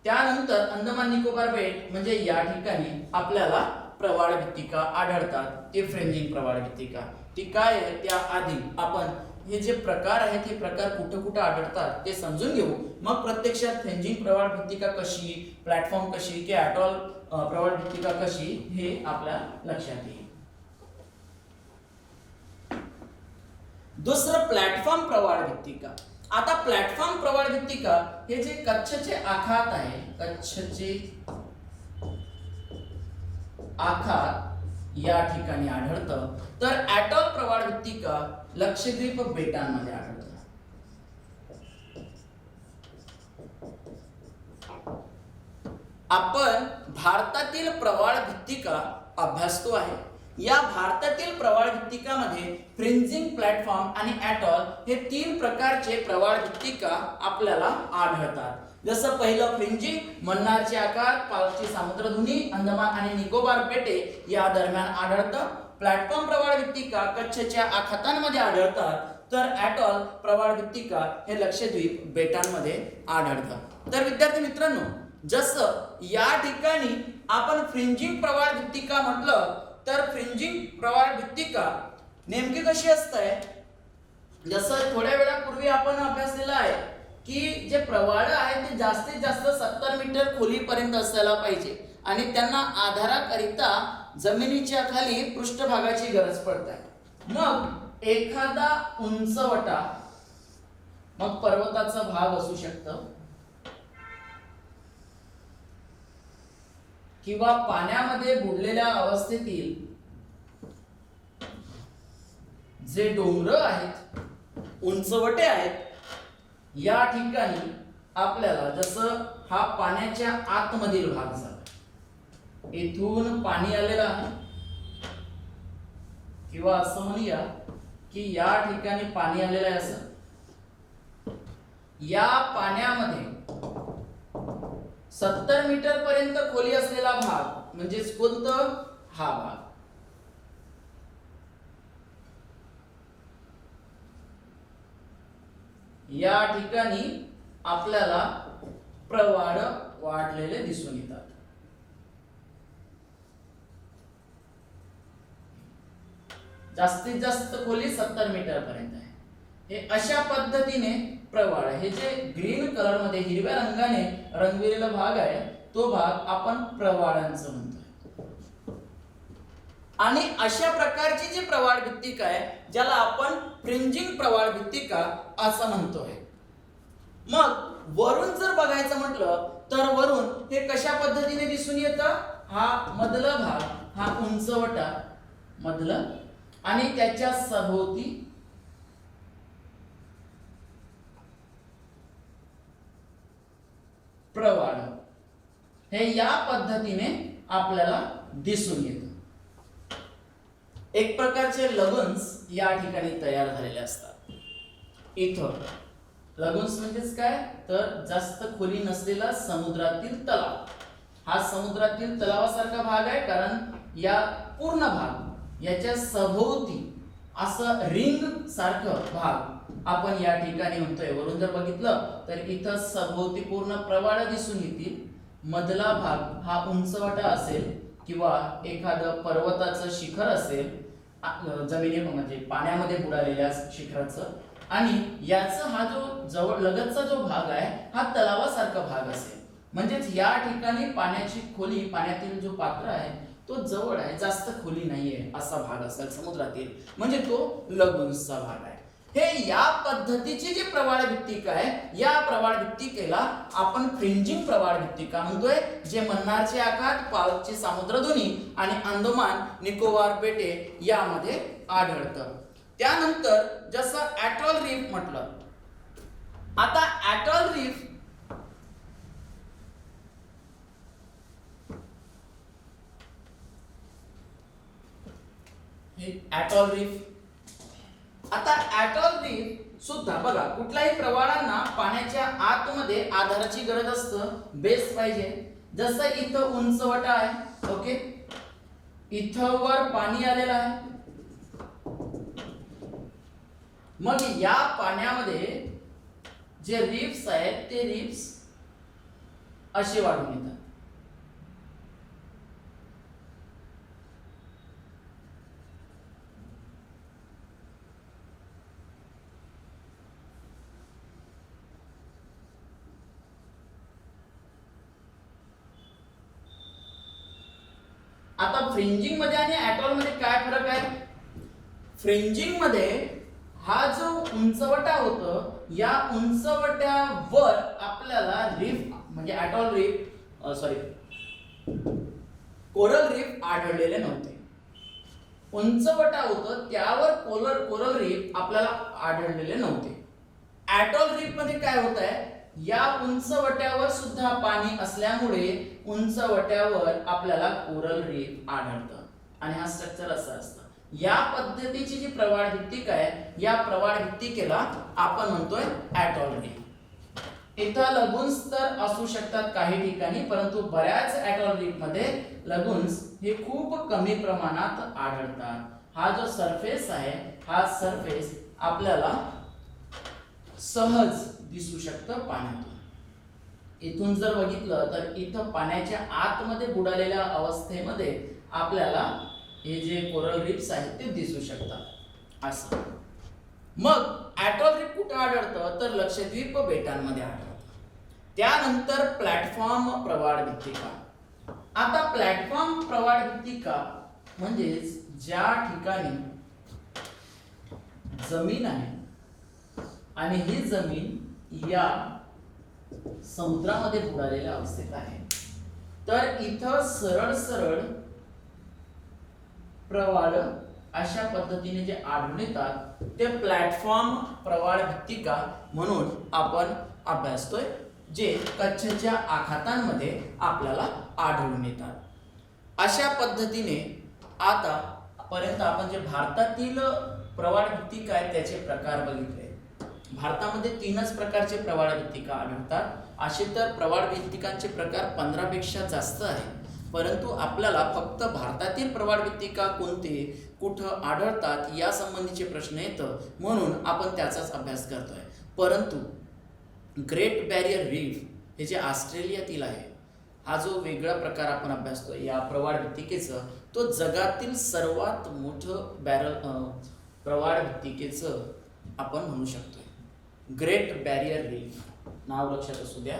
त्यानंतर अंदमान निकोबार बेट म्हणजे या ठिकाणी आपल्याला प्रवाळ भित्तिका आढळतात, ते फ्रिंजिंग प्रवाळ भित्तिका. ती काय आहे त्या आधी आपण हे जे प्रकार आहेत हे प्रकार कुठं कुठं आढळतात ते समजून घेऊ. मग प्रत्यक्षात फ्रिंजिंग प्रवाळ भित्तिका कशी, प्लॅटफॉर्म कशी की ॲटॉल प्रवाळ भित्तिका कशी हे आपल्या लक्षात येईल. दुसरं प्लॅटफॉर्म प्रवाळ भित्तिका. आता प्लॅटफॉर्म प्रवाळ भित्तिका हे जे कच्छचे आखात आहे, कच्छचे आखात या ठिकाणी आढळतं. तर ॲटॉल प्रवाळ भित्तिका लक्षद्वीप बेटांमध्ये आढळतं. आपण भारतातील प्रवाळ भित्तिका अभ्यासतो आहे. या भारतातील प्रवाळ भित्तिकामध्ये फ्रिंजिंग, प्लॅटफॉर्म आणि ॲटॉल हे 3 प्रकारचे प्रवाळ भित्तिका आपल्याला आढळतात. जसं पहिलं फ्रिंजिंग, मन्नारचे आखात, पाकची सामुद्रधुनी, अंदमान आणि निकोबार बेटे या दरम्यान आढळतं. प्लॅटफॉर्म प्रवाळ भित्तिका कच्छच्या आखातांमध्ये आढळतात. तर ॲटॉल प्रवाळ भित्तिका हे लक्षद्वीप बेटांमध्ये आढळतात. तर विद्यार्थी मित्रांनो, जसं या ठिकाणी आपण फ्रिंजिंग प्रवाळ भित्तिका म्हटलं तर फ्रिंजिंग प्रवाळ भित्तिका नेमकी कशी असते, जसं थोड्या वेळापूर्वी आपण अभ्यासलेलं आहे की जे प्रवाळ आहे ते जास्तीत जास्त 70 मीटर खोलीपर्यंत असायला पाहिजे आणि त्यांना आधाराकरिता जमिनीच्या खाली पृष्ठभागाची गरज पडते. मग एखादा उंचवटा, मग पर्वताचा भाग असू शकतं किंवा पाण्यामध्ये बुडलेल्या अवस्थेतील जे डोंगर आहेत, उंचवटे आहेत, या ठिकाणी आपल्याला जसं हा पाण्याच्या आतमधील भाग झाला, इथून पाणी आलेलं आहे किंवा असं म्हणूया की या ठिकाणी पाणी आलेलं आहे, असं या पाण्यामध्ये 70 मीटर पर्यंत खोली असलेला भाग म्हणजेच कोणतं, हा भाग. या ठिकाणी आपल्याला प्रवाळ वाढलेले दिसून येतात. जास्तीत जास्त खोली 70 मीटर पर्यंत आहे. हे अशा पद्धतीने प्रवाळ, हे जे ग्रीन कलर मध्ये हिरव्या रंगाने रंगविलेला भाग आहे तो भाग आपण प्रवाळांचं म्हणतोय. आणि अशा प्रकारची जी प्रवाळ भित्तिका आहे ज्याला आपण फ्रिंजिंग प्रवाळ भित्तिका असं म्हणतोय. मग वरून जर बघायचं म्हटलं तर वरून हे कशा पद्धतीने दिसून येतं, हा मधला भाग, हा उंचवटा मधला, आणि त्याच्या सभोवती प्रवाळ, हे या पद्धतीने आपल्याला दिसून येतं. एक प्रकारचे लगुन्स या ठिकाणी तयार झालेले असतात. इथं लगुन्स म्हणजेच काय, तर जास्त खोली नसलेला समुद्रातील तलाव. हा समुद्रातील तलावासारखा भाग आहे, कारण या पूर्ण भाग याच्या सभोवती असं रिंग सारखं भाग आपण या ठिकाणी म्हणतोय. वरून जर बघितलं तर इथं सभोवती पूर्ण प्रवाळ दिसून येतील. मधला भाग हा उंचवटा असेल किंवा एखादं पर्वताचं शिखर असेल, म्हणजे पाण्यामध्ये बुडालेल्या शिखराचं, आणि याचा हा जो जवळ लगतचा जो भाग आहे हा तलावासारखा भाग असेल. म्हणजेच या ठिकाणी पाण्याची खोली, पाण्यातील जो पात्र आहे तो जवळ आहे, जास्त खोली नाहीये असा भाग असेल समुद्रातील, म्हणजे तो लगुन्सचा भाग आहे. हे या पद्धतीची जी प्रवाळ भित्तिका आहे, या प्रवाळ भित्तिकेला आपण फ्रिंजिंग प्रवाळ भित्तिका म्हणतोय, जे मन्नारचे आखात, पालकची सामुद्रधुनी आणि अंदमान निकोबार बेटे यामध्ये आढळतं. त्यानंतर जसं ॲटॉल रीफ म्हटलं, आता ॲटॉल रीफ ॲटॉल रीफ, आता ॲटॉल रीफ सुद्धा बघा, कुठल्याही प्रवाळांना पाण्याच्या आतमध्ये आधाराची गरज असतं, बेस पाहिजे. जसं इथं उंचवटा आहे, ओके, इथं वर पाणी आलेलं आहे, मग या पाण्यामध्ये जे रीफ्स आहेत ते रीफ्स असे वाढून येतात. आता फ्रिंजिंग मध्ये आणि ॲटॉल मध्ये काय फरक आहे? फ्रिंजिंग मध्ये हा जो उंचवटा होतो, या उंचवट्यावर आपल्याला रीफ म्हणजे ॲटॉल रीफ, कोरल रीफ आढळलेले नव्हते. उंचवटा होतं त्यावर कोरल रीफ आपल्याला आढळलेले नव्हते. ॲटॉल रीफ मध्ये काय होत आहे, या उंचवट्यावर सुद्धा पाणी असल्यामुळे उंचवट्यावर आपल्याला कोरल रीफ आढळतं आणि हा स्ट्रक्चर असं असतं. या पद्धतीची जी प्रवाळ भित्तिका आहे, या प्रवाळ भित्तिकेला आपण म्हणतोय ॲटॉल रीफ. इथं लगुन्स तर असू शकतात काही ठिकाणी, परंतु बऱ्याच ॲटॉल रीफ मध्ये लगुन्स हे खूप कमी प्रमाणात आढळतात. हा जो सरफेस आहे, हा सरफेस आपल्याला सहज दिसू शकतं पाण्यातून. इथून जर बघितलं तर इथं पाण्याच्या आतमध्ये बुडालेल्या अवस्थेमध्ये आपल्याला हे जे कोरल रीफ्स आहेत ते दिसू शकतात असं. मग ॲटॉल रीफ कुठे आढळतं, तर लक्षद्वीप बेटांमध्ये आढळतं. त्यानंतर प्लॅटफॉर्म प्रवाळ भित्तिका. आता प्लॅटफॉर्म प्रवाळ भित्तिका म्हणजेच ज्या ठिकाणी जमीन आहे आणि ही जमीन या समुद्रामध्ये बुडालेल्या अवस्थेत आहे, तर इथं सरळ सरळ प्रवाळ अशा पद्धतीने जे आढळून येतात ते प्लॅटफॉर्म प्रवाळ भित्तिका म्हणून आपण अभ्यासतोय, जे कच्छच्या आखातांमध्ये आपल्याला आढळून येतात। अशा पद्धतीने आतापर्यंत आपण जे भारतातील प्रवाळ भित्तिका आहेत त्याचे प्रकार बघितले। भारतामध्ये 3च प्रकारचे प्रवाळ भित्तिका आढळतात। असे तर प्रवाळ भित्तिकांचे प्रकार 15 पेक्षा जास्त आहेत, परंतु आपल्याला फक्त भारतातील प्रवाळ भित्तिका कोणते, कुठं आढळतात या संबंधीचे प्रश्न येतं, म्हणून आपण त्याचाच अभ्यास करतोय। परंतु ग्रेट बॅरियर रीफ हे जे ऑस्ट्रेलियातील आहे, हा जो वेगळा प्रकार आपण अभ्यासतोय या प्रवाळ भित्तिकेचं, तो जगातील सर्वात मोठं प्रवाळ भित्तिकेचं आपण म्हणू शकतोय। ग्रेट बॅरियर रीफ नाव लक्षात असू द्या।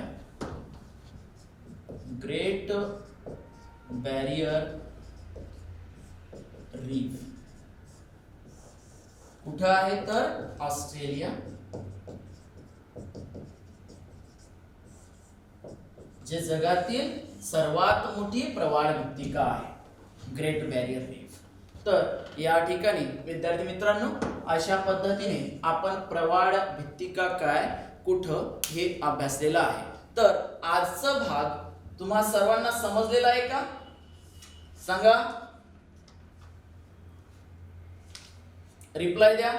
ग्रेट बॅरियर रीफ कुठं आहे तर ऑस्ट्रेलिया, जे जगातील सर्वात मोठी प्रवाळ भित्तिका आहे, ग्रेट बॅरियर रीफ। तर या ठिकाणी विद्यार्थी मित्रांनो, अशा पद्धतीने आपण प्रवाळ भित्तिका काय, कुठं हे अभ्यासलेलं आहे। तर आजचा भाग तुम्हा सर्वांना समजलेला आहे का? सांगा, रिप्लाय द्या।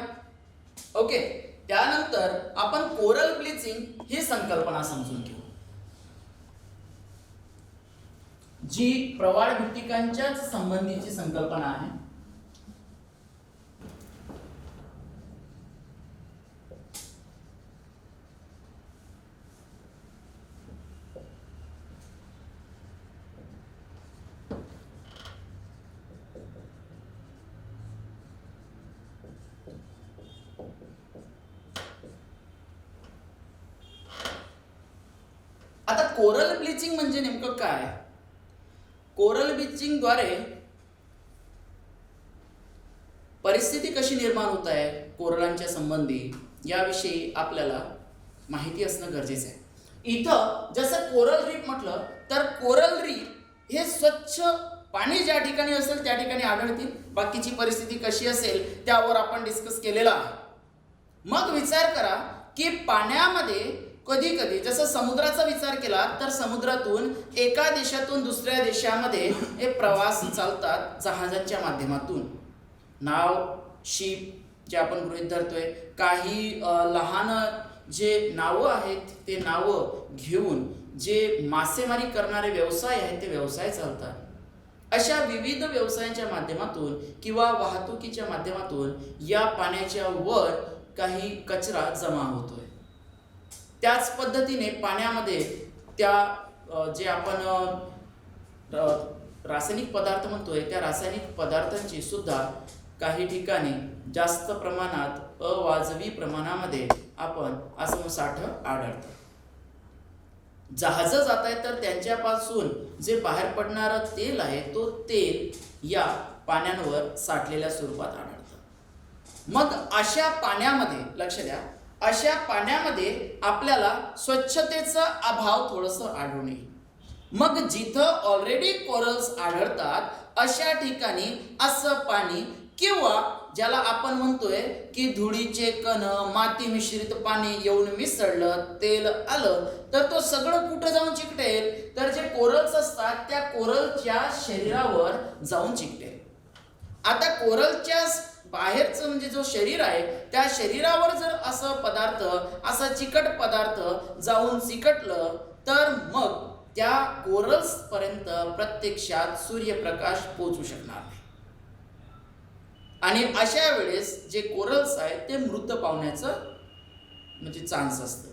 ओके, त्यानंतर आपण कोरल ब्लीचिंग ही संकल्पना समजून घेऊ, जी प्रवाळ भित्तिकांच्याच संबंधीची संकल्पना आहे। आता कोरल ब्लीचिंग म्हणजे नेमकं काय? कोरल ब्लीचिंग द्वारे परिस्थिती कशी निर्माण होत आहे कोरलांच्या संबंधी याविषयी आपल्याला माहिती असणं गरजेचं आहे। इथं जसं कोरल रीफ म्हटलं तर कोरल रीफ हे स्वच्छ पाणी ज्या ठिकाणी असेल त्या ठिकाणी आढळतील, बाकीची परिस्थिती कशी असेल त्यावर आपण डिस्कस केलेला आहे। मग विचार करा की पाण्यामध्ये कधी कधी जसं समुद्राचा विचार केला तर समुद्रातून एका देशातून दुसऱ्या देशामध्ये हे प्रवास चालतात जहाजांच्या माध्यमातून, नाव, शिप जे आपण गृहीत धरतोय। काही लहान जे नावं आहेत ते नावं घेऊन जे मासेमारी करणारे व्यवसाय आहेत ते व्यवसाय चालतात। अशा विविध व्यवसायांच्या माध्यमातून किंवा वाहतुकीच्या माध्यमातून या पाण्याच्या वर काही कचरा जमा होतोय। त्याच पद्धतीने पाण्यामध्ये त्या जे आपण रासायनिक पदार्थ म्हणतोय त्या रासायनिक पदार्थांची सुद्धा काही ठिकाणी जास्त प्रमाणात अवाजवी प्रमाणामध्ये आपण असं साठं आढळतं। जहाजं जात आहेत तर त्यांच्यापासून जे बाहेर पडणारं तेल आहे तो तेल या पाण्यांवर साठलेल्या स्वरूपात आढळतं। मग अशा पाण्यामध्ये लक्ष द्या, अशा पाण्यामध्ये आपल्याला स्वच्छतेचा अभाव थोडंसं आढळून येईल। मग जिथं ऑलरेडी कोरल्स आढळतात अशा ठिकाणी असं पाणी किंवा ज्याला आपण म्हणतोय की धुळीचे कण, माती मिश्रित पाणी येऊन मिसळलं, तेल आलं तर तो सगळं कुठं जाऊन चिकटेल तर जे कोरल्स असतात त्या कोरलच्या शरीरावर जाऊन चिकटेल। आता कोरलच्या बाहेरचं म्हणजे जो शरीर आहे त्या शरीरावर जर असं पदार्थ, असा चिकट पदार्थ जाऊन चिकटलं तर मग त्या कोरल्स पर्यंत प्रत्यक्षात सूर्यप्रकाश पोहोचू शकणार नाही आणि अशा वेळेस जे कोरल्स आहेत ते मृत पावण्याचं म्हणजे चान्स असतं।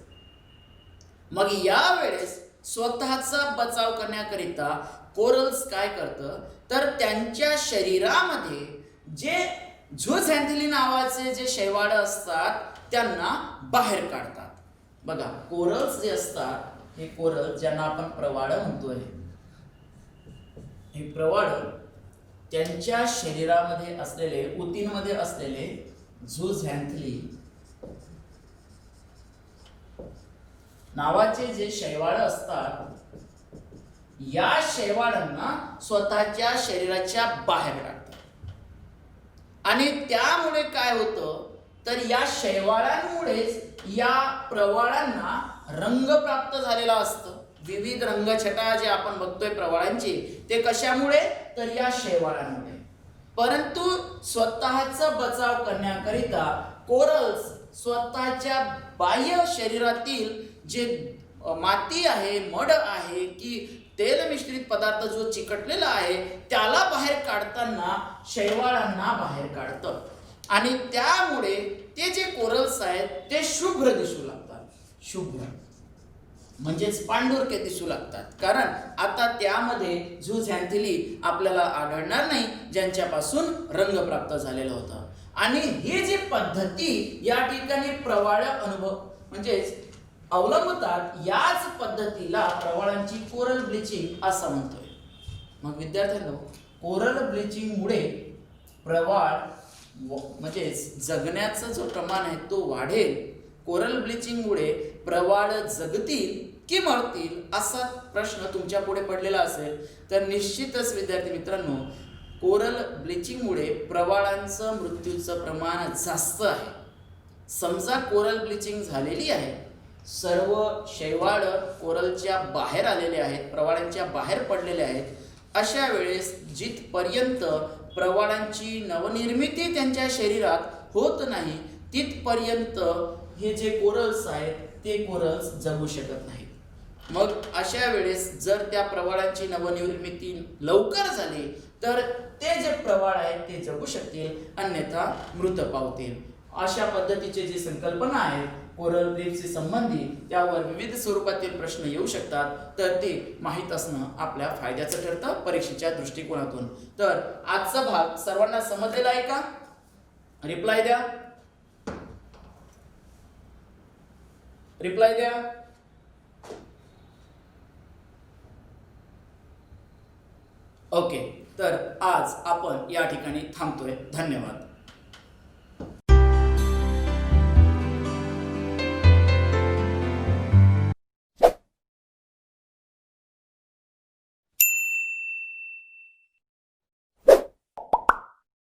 मग या वेळेस स्वतःचा बचाव करण्याकरिता कोरल्स काय करतं तर त्यांच्या शरीरामध्ये जे झूझॅन्थेली नावाचे जे शैवाल असतात त्यांना बाहेर काढतात। बघा, कोरल्स जे असतात हे कोरल ज्यांना आपण प्रवाळ म्हणतोय, हे प्रवाळ त्यांच्या शरीरामध्ये असलेले, उतींमध्ये असलेले झूझॅन्थली नावाचे जे शैवाळ असतात, या शैवाळांना स्वतःच्या शरीराच्या बाहेर काढतात आणि त्यामुळे काय होतं तर या शैवाळांमुळेच या प्रवाळांना रंग प्राप्त झालेला असतं. विविध रंगछटा जे आपण बघतोय प्रवाळांची, ते कशामुळे तर या शैवाळांमुळे. परंतु स्वतःचा बचाव करण्याकरिता कोरल्स स्वतःच्या बाह्य शरीरातील जे माती आहे, मड आहे की तेल मिश्रित पदार्थ जो चिकटलेला आहे त्याला बाहेर काढताना शैवाळांना बाहेर काढतं आणि त्यामुळे ते जे कोरल्स आहेत ते शुभ्र दिसू लागतात. शुभ्र म्हणजेच पांढुरके दिसू लागतात, कारण आता त्यामध्ये झूझॅन्थली आपल्याला आढळणार नाही ज्यांच्यापासून रंग प्राप्त झालेला होता. आणि ही जी पद्धती या ठिकाणी प्रवाळ अनुभव म्हणजेच अवलंबतात, याच पद्धतीला प्रवाळांची कोरल ब्लिचिंग असं म्हणतोय. मग विद्यार्थ्यांनो, कोरल ब्लिचिंगमुळे प्रवाळ म्हणजेच जगण्याचं जो प्रमाण आहे तो वाढेल. कोरल ब्लिचिंगमुळे प्रवाळ जगतील की मरतील असा प्रश्न तुमच्या पुढे पडलेला असेल तर निश्चितच विद्यार्थी मित्रांनो, कोरल ब्लिचिंगमुळे प्रवाळांचं मृत्यूचं प्रमाण जास्त आहे. समजा कोरल ब्लिचिंग झालेली आहे, सर्व शैवाळ कोरलच्या बाहेर आलेले आहेत, प्रवाळांच्या बाहेर पडलेले आहेत, अशा वेळेस जिथपर्यंत प्रवाळांची नवनिर्मिती त्यांच्या शरीरात होत नाही तिथपर्यंत हे जे कोरल्स आहेत ते कोरल्स जगू शकत नाहीत. मग अशा वेळेस जर त्या प्रवाळांची नवनिर्मिती लवकर झाली तर ते जे प्रवाळ आहेत ते जगू शकतील, अन्यथा मृत पावतील. अशा पद्धतीचे जी संकल्पना आहेत कोरल ब्लिचशी संबंधित, त्यावर विविध स्वरूपातील प्रश्न येऊ शकतात, तर ते माहीत असणं आपल्या फायद्याचं ठरतं परीक्षेच्या दृष्टिकोनातून. तर आजचा भाग सर्वांना समजलेला आहे का? रिप्लाय द्या. रिप्लाय द्या. ओके, तर आज आपण या ठिकाणी थांबतोय. धन्यवाद.